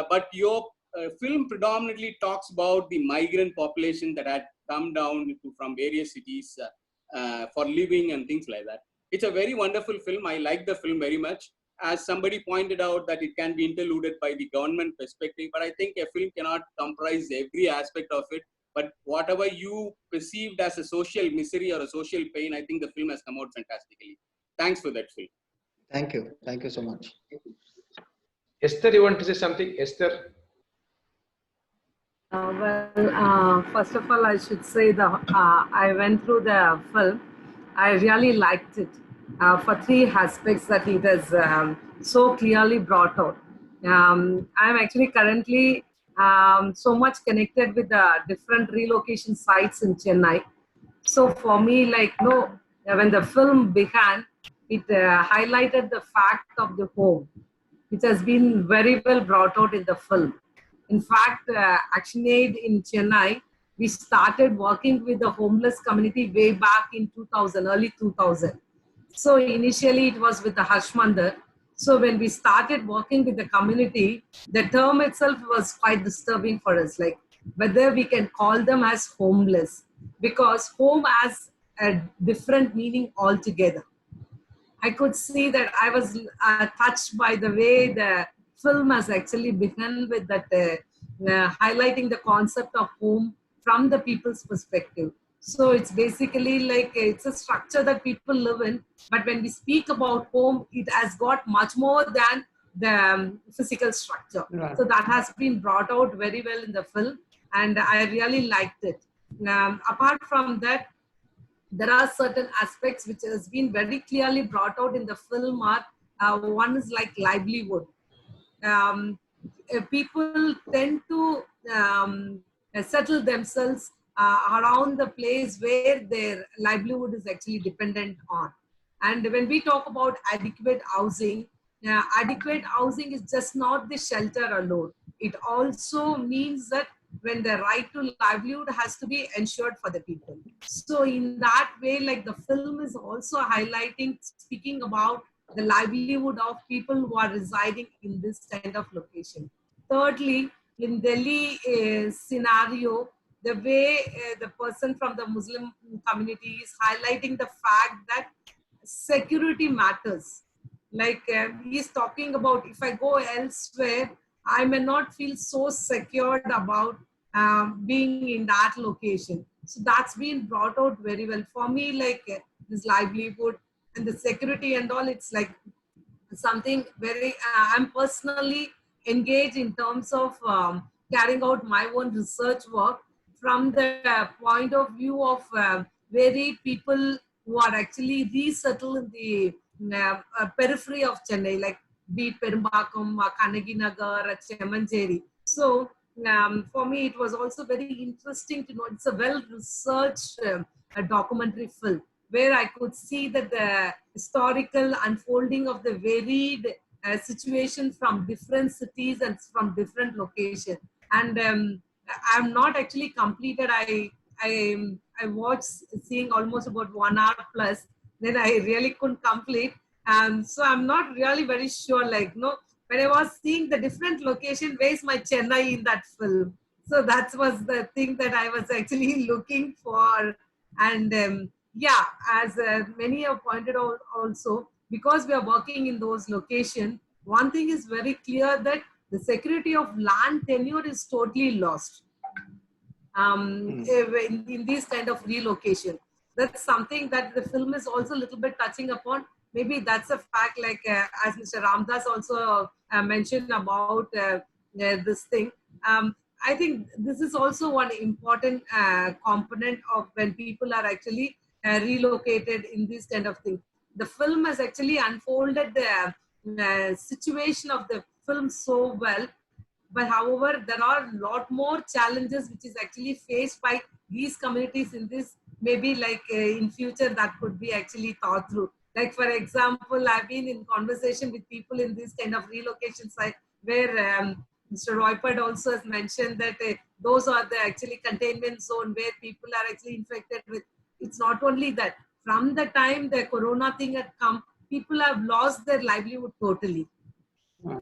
But your film predominantly talks about the migrant population that had come down from various cities for living and things like that. It's a very wonderful film. I like the film very much. As somebody pointed out that it can be interluded by the government perspective, but I think a film cannot comprise every aspect of it. But whatever you perceived as a social misery or a social pain, I think the film has come out fantastically. Thanks for that, Phil. Thank you. Thank you so much. Esther, you want to say something? Esther? First of all, I should say I went through the film. I really liked it for three aspects that it has so clearly brought out. I'm actually currently so much connected with the different relocation sites in Chennai. So for me, when the film began, it highlighted the fact of the home, which has been very well brought out in the film. In fact, ActionAid in Chennai, we started working with the homeless community way back in 2000, early 2000. So initially it was with the Harshmandar. So when we started working with the community, the term itself was quite disturbing for us, like whether we can call them as homeless, because home has a different meaning altogether. I could see that I was touched by the way the film has actually begun with that highlighting the concept of home from the people's perspective. So it's basically like it's a structure that people live in, but when we speak about home, it has got much more than the physical structure. Right. So that has been brought out very well in the film, and I really liked it. Apart from that, there are certain aspects which has been very clearly brought out in the film. One is like livelihood. People tend to settle themselves around the place where their livelihood is actually dependent on. And when we talk about adequate housing is just not the shelter alone. It also means that when the right to livelihood has to be ensured for the people. So in that way, like the film is also highlighting, speaking about the livelihood of people who are residing in this kind of location. Thirdly, in Delhi scenario, the way the person from the Muslim community is highlighting the fact that security matters. Like he's talking about, if I go elsewhere, I may not feel so secured about being in that location. So that's been brought out very well. For me, like this livelihood and the security and all, it's like something very, I'm personally engaged in terms of carrying out my own research work from the point of view of very people who are actually resettled in the periphery of Chennai, like be it Perumbakam, Kannaginagar, Chemanjeri. So for me, it was also very interesting to know it's a well-researched documentary film. where I could see that the historical unfolding of the varied situation from different cities and from different locations. And I'm not actually completed. I watched seeing almost about 1 hour plus. Then I really couldn't complete. So I'm not really very sure. Like, no, when I was seeing the different location, where's my Chennai in that film? So that was the thing that I was actually looking for. And yeah, as many have pointed out also, because we are working in those locations, one thing is very clear, that the security of land tenure is totally lost in these kind of relocation. That's something that the film is also a little bit touching upon. Maybe that's a fact, like as Mr. Ramdas also mentioned about this thing. I think this is also one important component of when people are actually relocated in this kind of thing. The film has actually unfolded the situation of the film so well, but however, there are a lot more challenges which is actually faced by these communities in this, maybe like in future that could be actually thought through. Like for example, I've been in conversation with people in this kind of relocation site where Mr. Roypad also has mentioned that those are the actually containment zone where people are actually infected with. It's not only that. From the time the corona thing had come, people have lost their livelihood totally.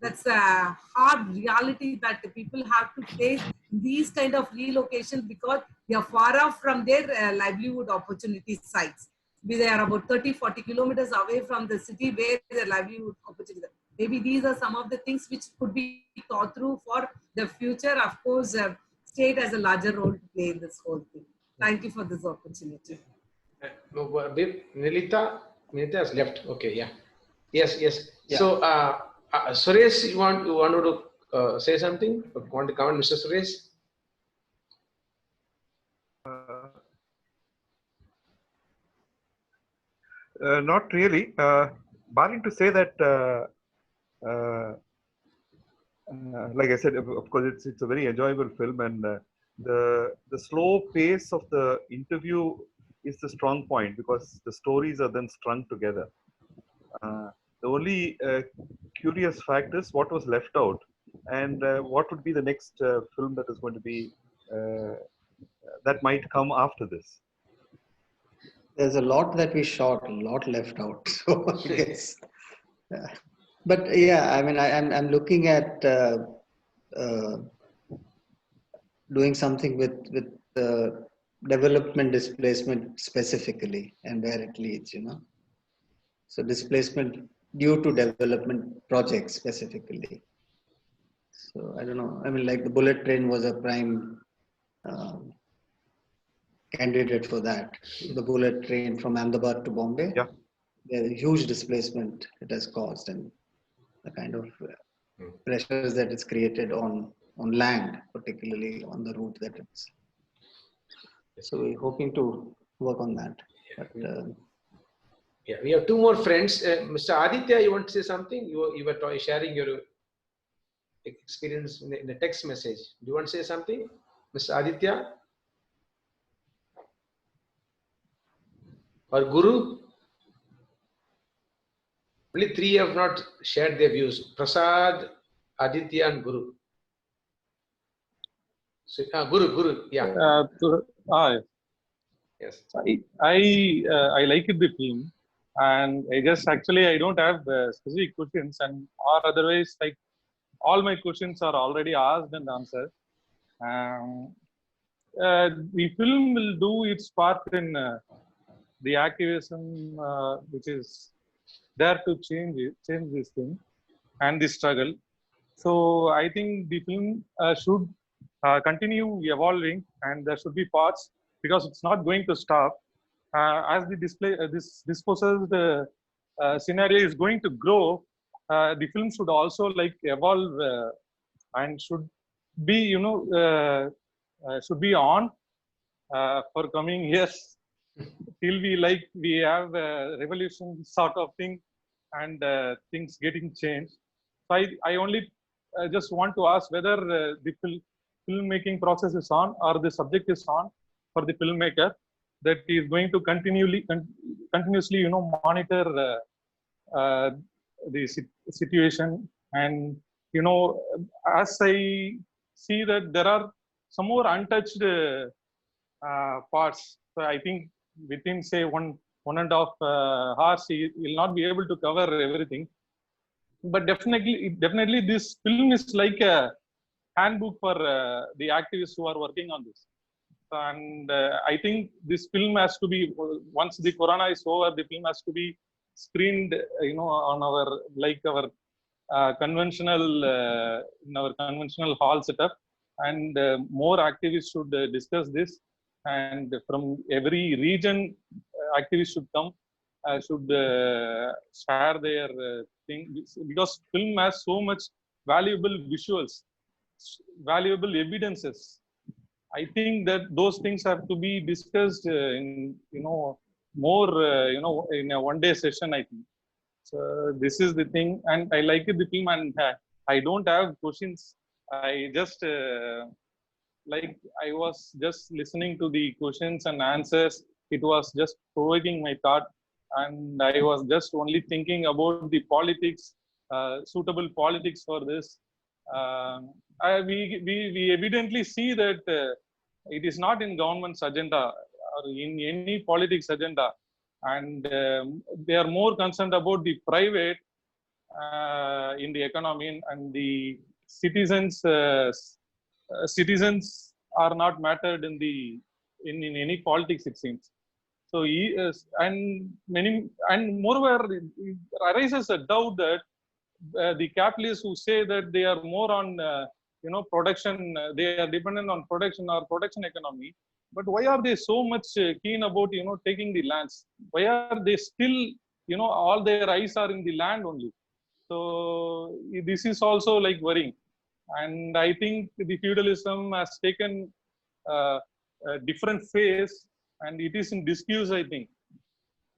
That's a hard reality that the people have to face these kind of relocations, because they are far off from their livelihood opportunity sites. They are about 30-40 kilometers away from the city where their livelihood opportunities are. Maybe these are some of the things which could be thought through for the future. Of course, state has a larger role to play in this whole thing. Thank you for this opportunity. Nilita has left. Okay, yeah. Yes. Yeah. So, Suresh, you wanted to say something? Want to comment, Mr. Suresh? Not really. Barring to say that, like I said, of course, it's a very enjoyable film, and the slow pace of the interview is the strong point, because the stories are then strung together. The only curious fact is what was left out, and what would be the next film that is going to be that might come after this. There's a lot that we shot, a lot left out. So yes, but yeah, I mean, I'm looking at doing something with development displacement specifically, and where it leads, you know. So displacement due to development projects specifically. So I don't know. I mean, like the bullet train was a prime candidate for that. The bullet train from Ahmedabad to Bombay. Yeah. The huge displacement it has caused, and the kind of pressures that it's created on land, particularly on the route that it's. So we're hoping to work on that. But, yeah, we have two more friends. Mr. Aditya, you want to say something? You were sharing your experience in the text message. Do you want to say something, Mr. Aditya? Or Guru? Only three have not shared their views. Prasad, Aditya, and Guru. So, Guru, yeah. Yes. I liked the film, and I don't have specific questions, and or otherwise, like all my questions are already asked and answered. The film will do its part in the activism which is there to change this thing and the struggle. So I think the film should continue evolving, and there should be parts, because it's not going to stop. As the this dispossessed scenario is going to grow, the film should also like evolve and should be, should be on for coming years till we have a revolution sort of thing, and things getting changed. So I only just want to ask whether the filmmaking process is on, or the subject is on for the filmmaker, that he is going to continuously, monitor the situation. And, as I see that there are some more untouched parts. So I think within, say, 1.5 hours, he will not be able to cover everything. But definitely this film is like a handbook for the activists who are working on this. And I think this film has to be, once the corona is over, the film has to be screened, on our conventional, in our conventional hall setup. And more activists should discuss this. And from every region, activists should come, should share their thing, because film has so much valuable visuals, valuable evidences. I think that those things have to be discussed in, more, in a one-day session, I think. So this is the thing, and I like the film, and I don't have questions. I just, I was just listening to the questions and answers. It was just provoking my thought, and I was just only thinking about the politics, suitable politics for this. We evidently see that it is not in government's agenda or in any politics agenda, and they are more concerned about the private in the economy, and the citizens. Citizens are not mattered in in any politics, it seems. So and moreover, it arises a doubt that the capitalists who say that they are more on production, they are dependent on production or production economy. But why are they so much keen about taking the lands? Why are they still all their eyes are in the land only? So this is also like worrying. And I think the feudalism has taken a different phase, and it is in disuse, I think.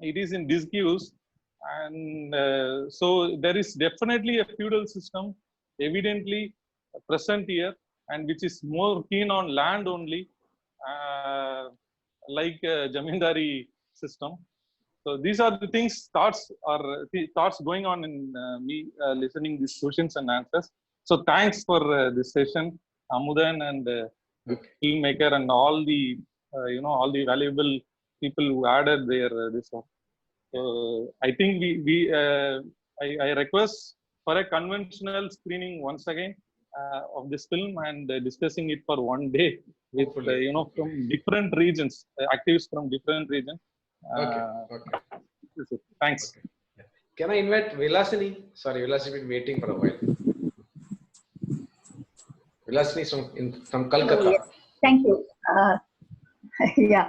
It is in disuse. And so there is definitely a feudal system, evidently present here, and which is more keen on land only, like Jamindari system. So these are the thoughts going on in me listening these questions and answers. So thanks for this session, Amudan and the filmmaker and all the all the valuable people who added their this one. So I think I request for a conventional screening once again of this film, and discussing it for one day with from different regions, activists from different regions. Okay. Thanks. Can I invite Vilasini? Sorry, Vilasini has been waiting for a while. Vilasini is from Calcutta. Oh, yes. Thank you. Yeah,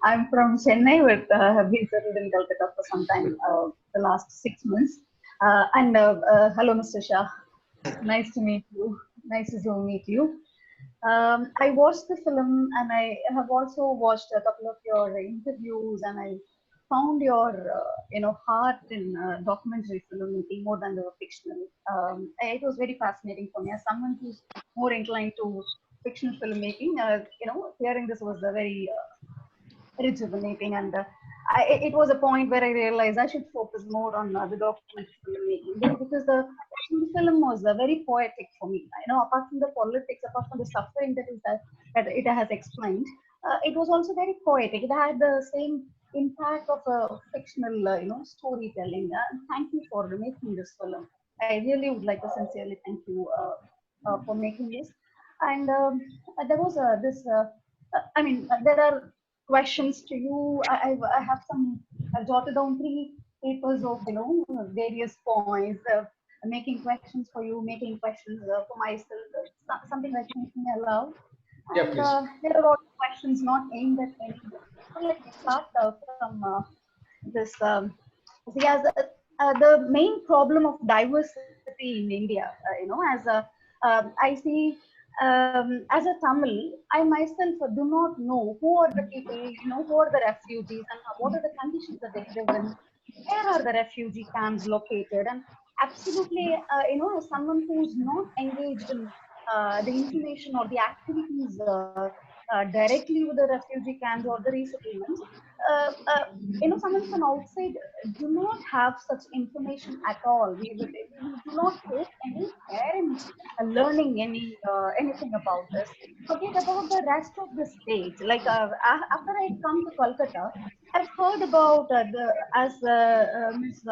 I'm from Chennai, but have been settled in Calcutta for some time, the last 6 months. Hello, Mr. Shah. Nice to meet you. Nice to Zoom meet you. I watched the film, and I have also watched a couple of your interviews, and I found your heart in documentary filmmaking more than the fictional. It was very fascinating for me as someone who's more inclined to fictional filmmaking. Hearing this was very rejuvenating, and it was a point where I realized I should focus more on the documentary filmmaking, because the film was very poetic for me. Apart from the politics, apart from the suffering that it has explained, it was also very poetic. It had the same impact of a fictional, storytelling. Thank you for making this film. I really would like to sincerely thank you for making this. And there was there are questions to you. I have I've jotted down 3 papers of various points, making questions for you, making questions for myself, something like thinking aloud. Yeah, and please. there are a lot of questions not aimed at anyone. So let me start from this. The main problem of diversity in India, I see. As a Tamil, I myself do not know who are the people, who are the refugees, and what are the conditions that they live in. Where are the refugee camps located? And absolutely, as someone who's not engaged in the information or the activities directly with the refugee camps or the resettlements, someone from outside do not have such information at all. We do not take any care in learning anything about this. Forget about the rest of the states. Like after I come to Kolkata, I've heard about Ms.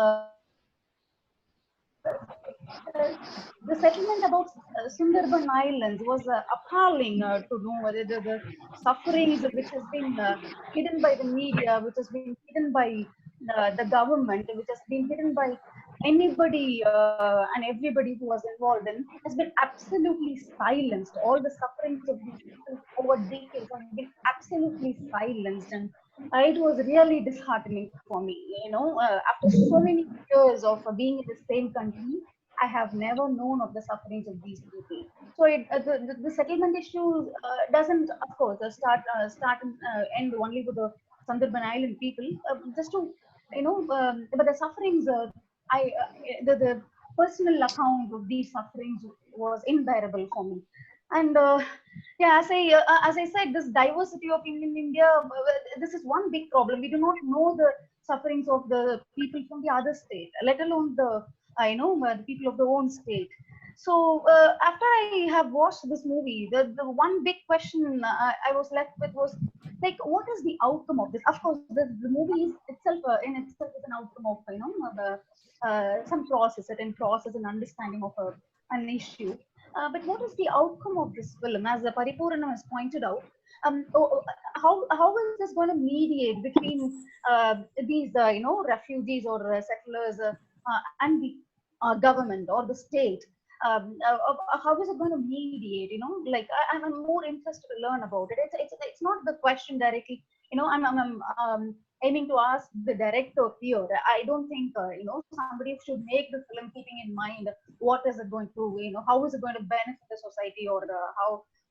The settlement about Sundarban Islands was appalling to know whether the sufferings which has been hidden by the media, which has been hidden by the government, which has been hidden by anybody and everybody who was involved in, has been absolutely silenced. All the sufferings of these people over decades have been absolutely silenced, and it was really disheartening for me. After so many years of being in the same country, I have never known of the sufferings of these people. So the settlement issue doesn't, of course, start and end only with the Sundarban Island people. Just to, but the sufferings, the personal account of these sufferings was unbearable for me. And yeah, as I said, this diversity of India, this is one big problem. We do not know the sufferings of the people from the other state, let alone the the people of their own state. So after I have watched this movie, the one big question I was left with was like, what is the outcome of this? Of course, the movie is itself in itself is an outcome of some process, certain process and understanding of an issue. But what is the outcome of this film? As Paripuranam has pointed out, how is this going to mediate between these refugees or settlers and the government or the state? How is it going to mediate? Like I'm more interested to learn about it. It's not the question directly. I'm aiming to ask the director here. I don't think somebody should make the film keeping in mind what is it going to, how is it going to benefit the society, or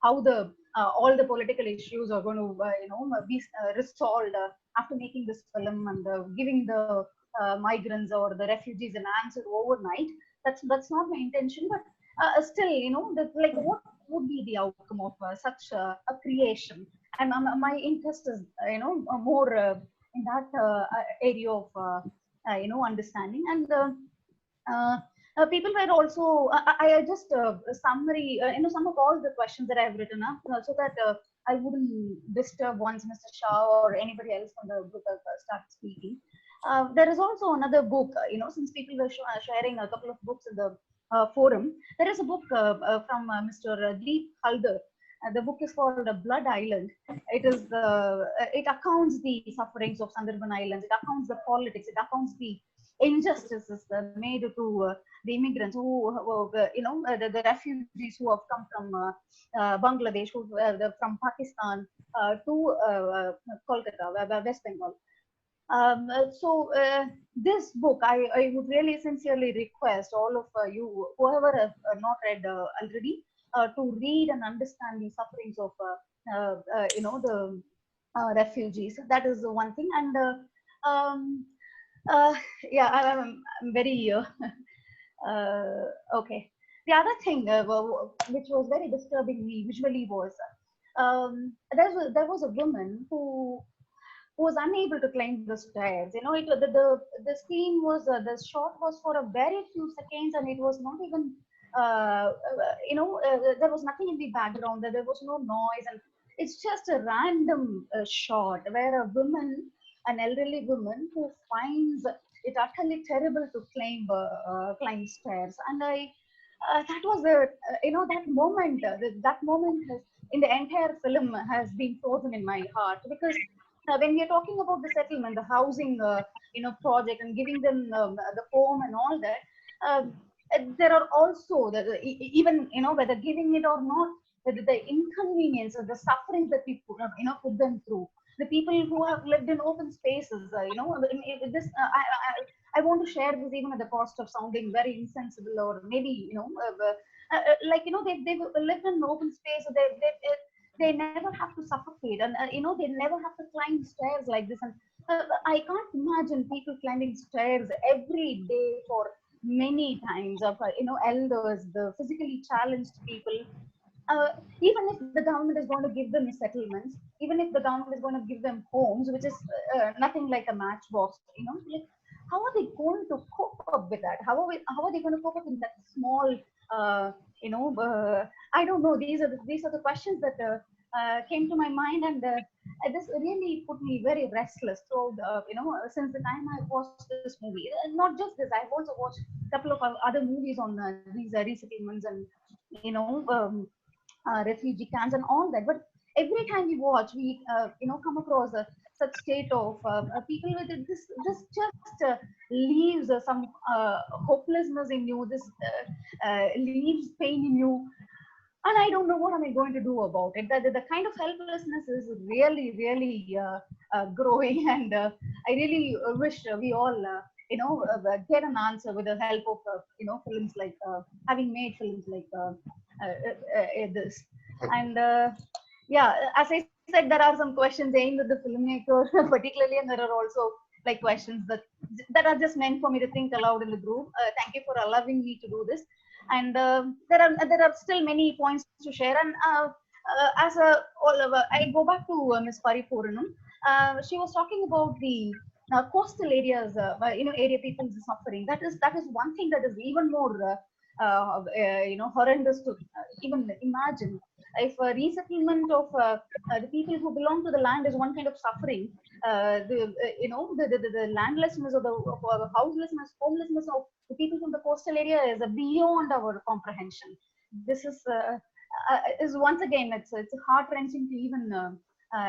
how the all the political issues are going to be resolved after making this film and giving the migrants or the refugees an answer overnight. That's not my intention, but still, like what would be the outcome of such a creation? And my interest is, more in that area of, understanding. And people were also, I just summary, some of all the questions that I've written up, so that I wouldn't disturb once Mr. Shah or anybody else from the group starts speaking. There is also another book, since people were sharing a couple of books in the forum. There is a book from Mr. Deep Haldar. The book is called Blood Island. It accounts the sufferings of Sundarban Islands. It accounts the politics. It accounts the injustices made to the immigrants the refugees who have come from Bangladesh, from Pakistan to Kolkata, West Bengal. So this book, I would really sincerely request all of you, whoever have not read already, to read and understand the sufferings of the refugees. That is the one thing. And yeah, I'm very okay. The other thing which was very disturbing me visually was there was a woman who was unable to climb the stairs. The scene was, the shot was for a very few seconds, and it was not even, there was nothing in the background, there was no noise, and it's just a random shot where a woman, an elderly woman, who finds it utterly terrible to climb stairs. And that was that moment, that moment in the entire film has been frozen in my heart, because when we are talking about the settlement, the housing, project, and giving them the home and all that, there are also even whether giving it or not, the inconvenience or the suffering that we put them through. The people who have lived in open spaces, this I want to share this even at the cost of sounding very insensible, or maybe they've lived in an open space, so they never have to suffocate, and they never have to climb stairs like this. And I can't imagine people climbing stairs every day for many times, of elders, the physically challenged people. even if the government is going to give them settlements, even if the government is going to give them homes, which is nothing like a matchbox, like, how are they going to cope up with that? How are they going to cope up in that small, I don't know. These are the questions that came to my mind, and this really put me very restless. So, since the time I watched this movie, not just this, I've also watched a couple of other movies on these resettlements and refugee camps and all that. But every time we watch, we come across such state of people with this just leaves some hopelessness in you. This leaves pain in you. And I don't know what am I going to do about it. The kind of helplessness is really, really growing, and I really wish we all, get an answer with the help of, films like having made films like this. And yeah, as I said, there are some questions aimed at the filmmaker, particularly, and there are also like questions that are just meant for me to think aloud in the group. Thank you for allowing me to do this. And there are still many points to share. And I go back to Ms. Paripuranam. She was talking about the coastal areas, area people's suffering. That is one thing that is even more horrendous to even imagine. If a resettlement of the people who belong to the land is one kind of suffering, the landlessness or the houselessness, homelessness of the people from the coastal area is beyond our comprehension. This is once again, it's heart wrenching to even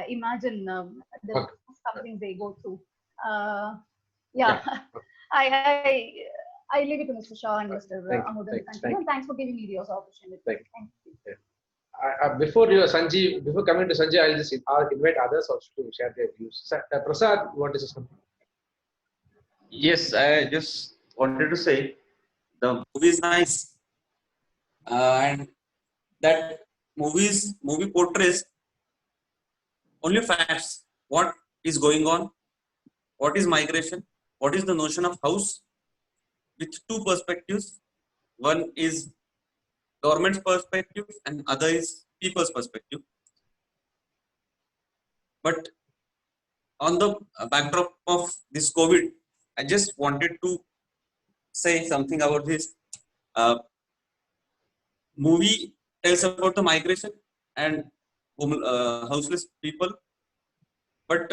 imagine the suffering they go through. Yeah. I leave it to Mr. Shah and Mr. Amudan. Thank you. Thanks for giving me the opportunity. Thank you. Before coming to Sanjay, I'll just invite others also to share their views. Prasad, you want to say something? Yes, I just wanted to say the movie is nice, and that movie portrays only facts. What is going on? What is migration? What is the notion of house? With two perspectives. One is government's perspective and other is people's perspective. But on the backdrop of this COVID, I just wanted to say something about this. Movie tells about the migration and houseless people, but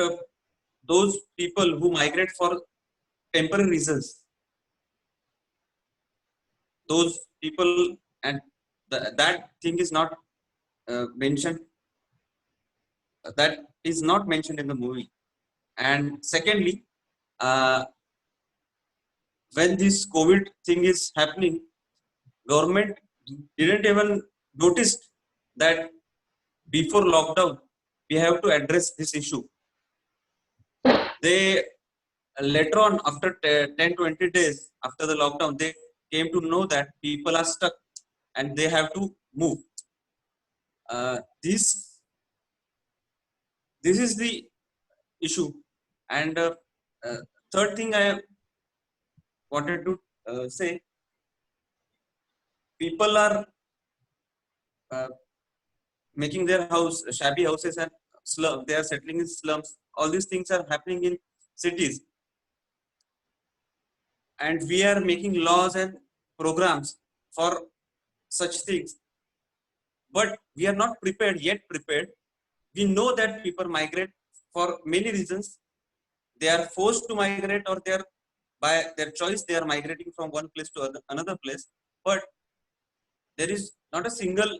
those people who migrate for temporary reasons, those people, and that thing is not mentioned. That is not mentioned in the movie. And secondly, when this COVID thing is happening, government didn't even notice that before lockdown we have to address this issue. They later on, after 10-20 days after the lockdown, they came to know that people are stuck and they have to move. This is the issue. And third thing I wanted to say, people are making their shabby houses and slum. They are settling in slums. All these things are happening in cities, and we are making laws and programs for such things. But we are not prepared. We know that people migrate for many reasons. They are forced to migrate, or they are by their choice they are migrating from one place to another place. But there is not a single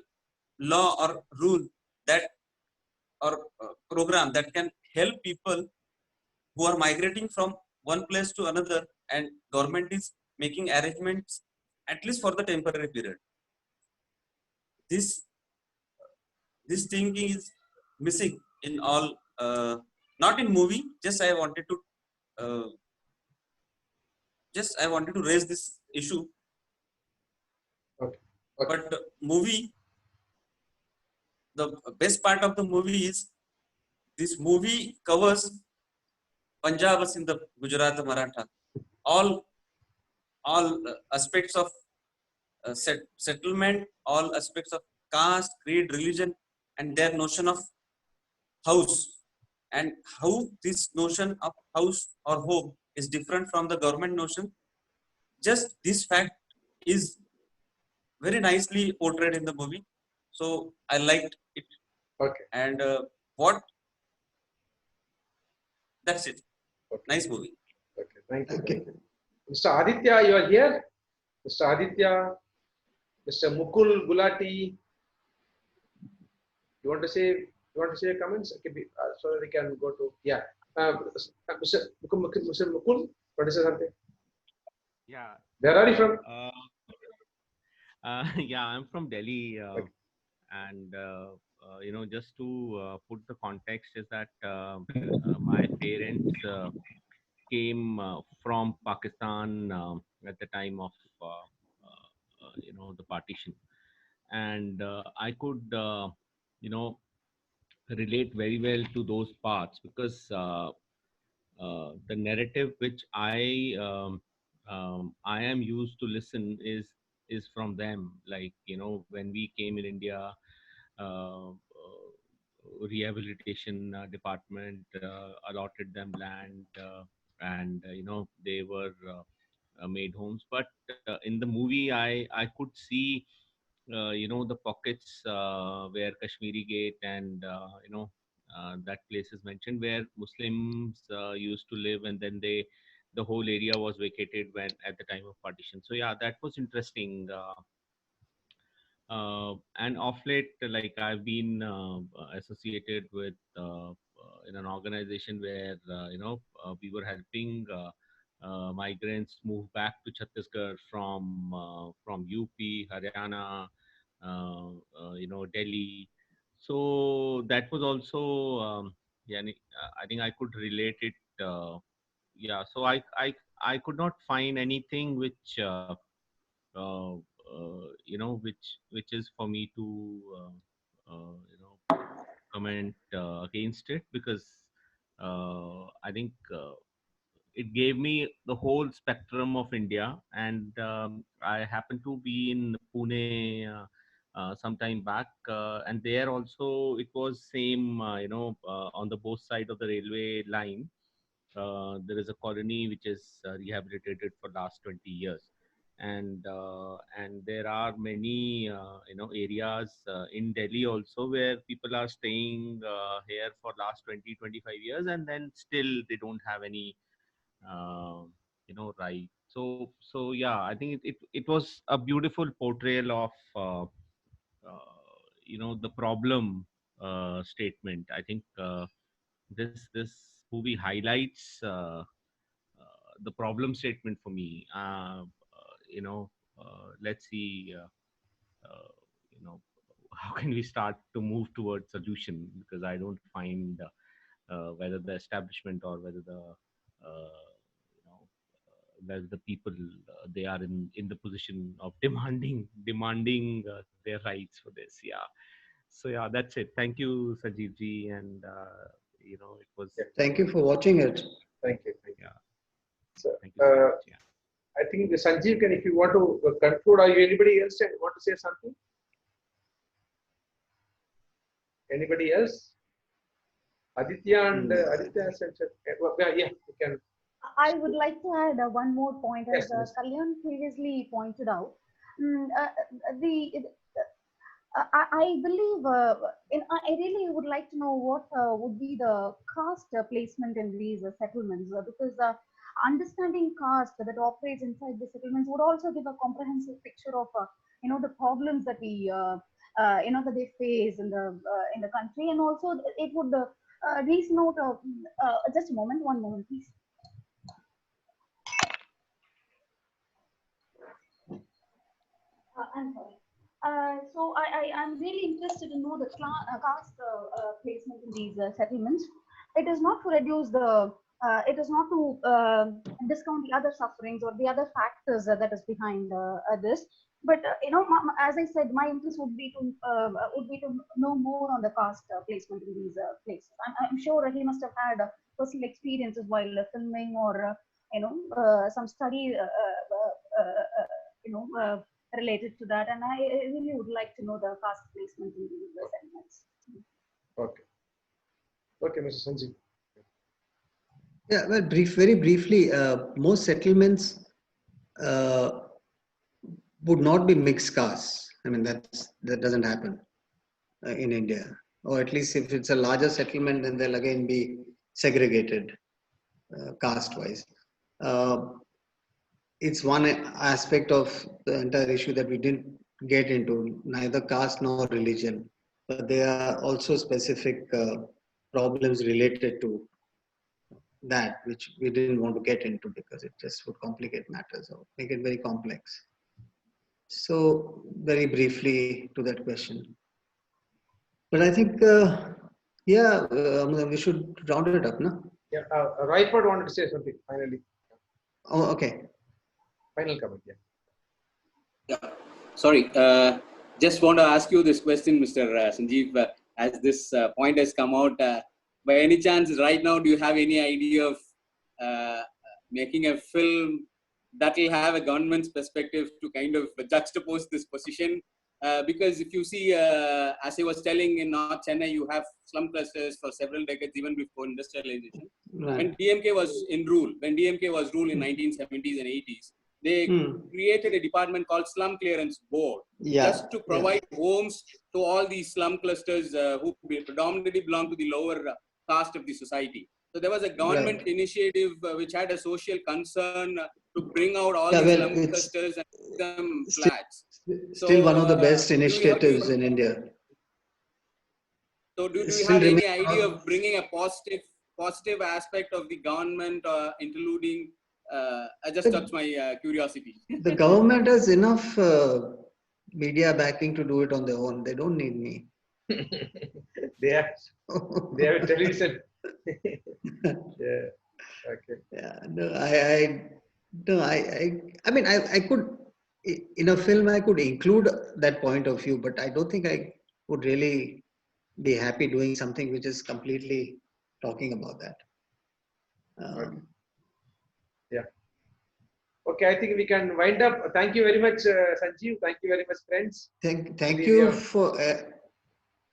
law or rule that or program that can help people who are migrating from one place to another, and government is making arrangements at least for the temporary period. This thinking is missing in all, not in movie. I wanted to raise this issue. Okay. But movie, the best part of the movie is this movie covers Punjab, Sindh, Gujarat, Maratha, all aspects of settlement, all aspects of caste, creed, religion, and their notion of house, and how this notion of house or home is different from the government notion. Just this fact is very nicely portrayed in the movie. So I liked it. Okay. And what? That's it. Nice movie. Okay. Thank you. Okay. Mr. Aditya, you are here. Mr. Aditya, Mr. Mukul Gulati. You want to say your comments? Okay, so that we can go to Mr. Mukul. Want to say something? Yeah. Where are you from? Yeah, I'm from Delhi, and just to put the context is that my parents came from Pakistan at the time of the partition, and I could relate very well to those parts because the narrative which I am used to listen is from them. Like when we came in India, rehabilitation department allotted them land, and they were made homes. But in the movie, I could see the pockets where Kashmiri Gate and that place is mentioned where Muslims used to live, and then the whole area was vacated when at the time of partition. So yeah, that was interesting. And of late, like I've been associated with in an organization where we were helping migrants move back to Chhattisgarh from UP, Haryana, Delhi. So that was also I think I could relate it. Yeah, so I could not find anything which uh, which is for me to comment against it, because I think it gave me the whole spectrum of India. And I happened to be in Pune some time back, and there also it was same. On the both side of the railway line, there is a colony which is rehabilitated for last 20 years, and there are many areas in Delhi also where people are staying here for last 20-25 years, and then still they don't have any right. So yeah, I think it was a beautiful portrayal of the problem statement. I think this movie highlights the problem statement for me. Let's see how can we start to move towards solution, because I don't find whether the establishment or whether the whether the people they are in the position of demanding their rights for this. Yeah, so yeah, that's it. Thank you, Sanjeev ji, and it was Thank you for watching it. Thank you. Yeah. So, Thank you so much. Yeah. I think Sanjeev, if you want to conclude, or anybody else want to say something? Anybody else? Aditya and Aditya said, yeah, you can. I would like to add one more point, as Yes, Kalyan previously pointed out. I believe, I really would like to know what would be the caste placement in these settlements, because understanding caste that operates inside the settlements would also give a comprehensive picture of the problems that we that they face in the country, and also it would reason out. Just a moment, one moment, please. I'm sorry. So I'm really interested to know the caste placement in these settlements. It is not to reduce the, it is not to discount the other sufferings or the other factors that is behind this. But as I said, my interest would be to know more on the caste placement in these places. I'm sure he must have had personal experiences while filming, or some study, related to that, and I really would like to know the caste placement in the settlements. Okay. Okay, Mr. Sanjeev. Yeah, well, very briefly, most settlements would not be mixed castes. I mean, that doesn't happen in India. Or at least if it's a larger settlement, then they'll again be segregated caste-wise. It's one aspect of the entire issue that we didn't get into, neither caste nor religion. But there are also specific problems related to that, which we didn't want to get into because it just would complicate matters or make it very complex. So very briefly to that question. But I think, we should round it up, no? Yeah, Raipad wanted to say something finally. Oh, okay. Final comment, yeah. Sorry, just want to ask you this question, Mr. Sanjeev, as this point has come out. By any chance, right now, do you have any idea of making a film that will have a government's perspective to kind of juxtapose this position? Because if you see, as I was telling, in North Chennai, you have slum clusters for several decades, even before industrialization. Right. When DMK was in rule, in 1970s and 80s, they created a department called Slum Clearance Board, just to provide homes to all these slum clusters who predominantly belong to the lower caste of the society. So there was a government initiative which had a social concern to bring out all these slum clusters and give them flats. Still one of the best initiatives in India. So do you have any idea of bringing a positive aspect of the government including? I just touched my curiosity. The government has enough media backing to do it on their own. They don't need me. They have a television. Yeah. Okay. Yeah. No, I mean, I could, in a film, I could include that point of view, but I don't think I would really be happy doing something which is completely talking about that. Okay. Yeah. Okay, I think we can wind up. Thank you very much, Sanjeev. Thank you very much, friends. Thank you for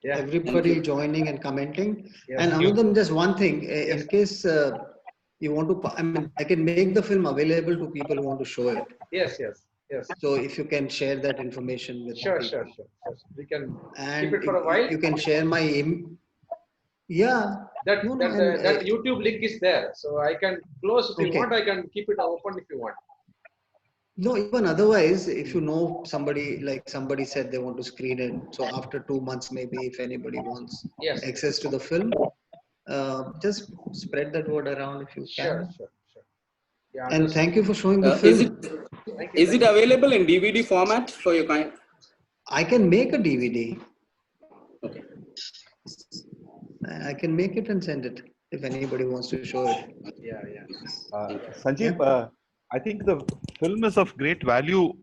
everybody joining and commenting. Yeah. And Amudam, just one thing, in case you want to, I mean, I can make the film available to people who want to show it. Yes. So if you can share that information with Sure. We can keep it for a while. You can share my That YouTube link is there, so I can close if you want. I can keep it open if you want. No, even otherwise, if you know somebody, like somebody said they want to screen it, so after 2 months, maybe if anybody wants access to the film, just spread that word around if you can. Sure. Yeah, and thank you for showing the film. Is it available in DVD format for your kind? I can make a DVD. Okay. I can make it and send it if anybody wants to show it. Sanjeev, I think the film is of great value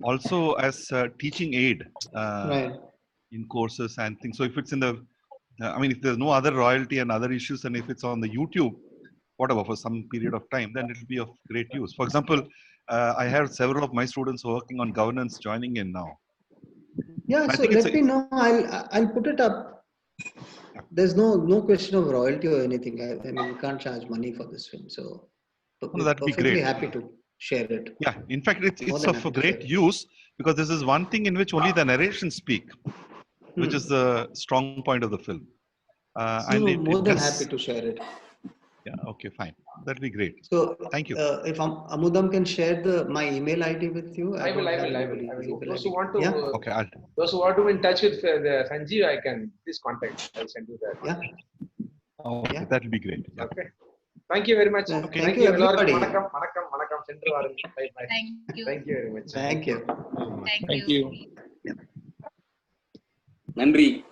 also as a teaching aid in courses and things. So if it's in the, I mean, if there's no other royalty and other issues, and if it's on the YouTube, whatever, for some period of time, then it will be of great use. For example, I have several of my students working on governance joining in now. Yeah, so let me know. I'll put it up. There's no question of royalty or anything. I mean, you can't charge money for this film, so that'd be perfectly great. happy to share it. Yeah, in fact, it's of great use because this is one thing in which only the narration speak, which is the strong point of the film. More than happy to share it. Yeah, okay, fine. That'd be great. So thank you. If Amudam can share my email ID with you. I will. Those who want to, okay, those who want to be in touch with Sanjeev, I can please contact. I'll send you that. Yeah. Okay, that'll be great. Yeah. Okay. Thank you very much. Okay. Thank you, everybody. Vanakkam. Bye. Thank you. Thank you very much. Thank you. Thank you. Nandri.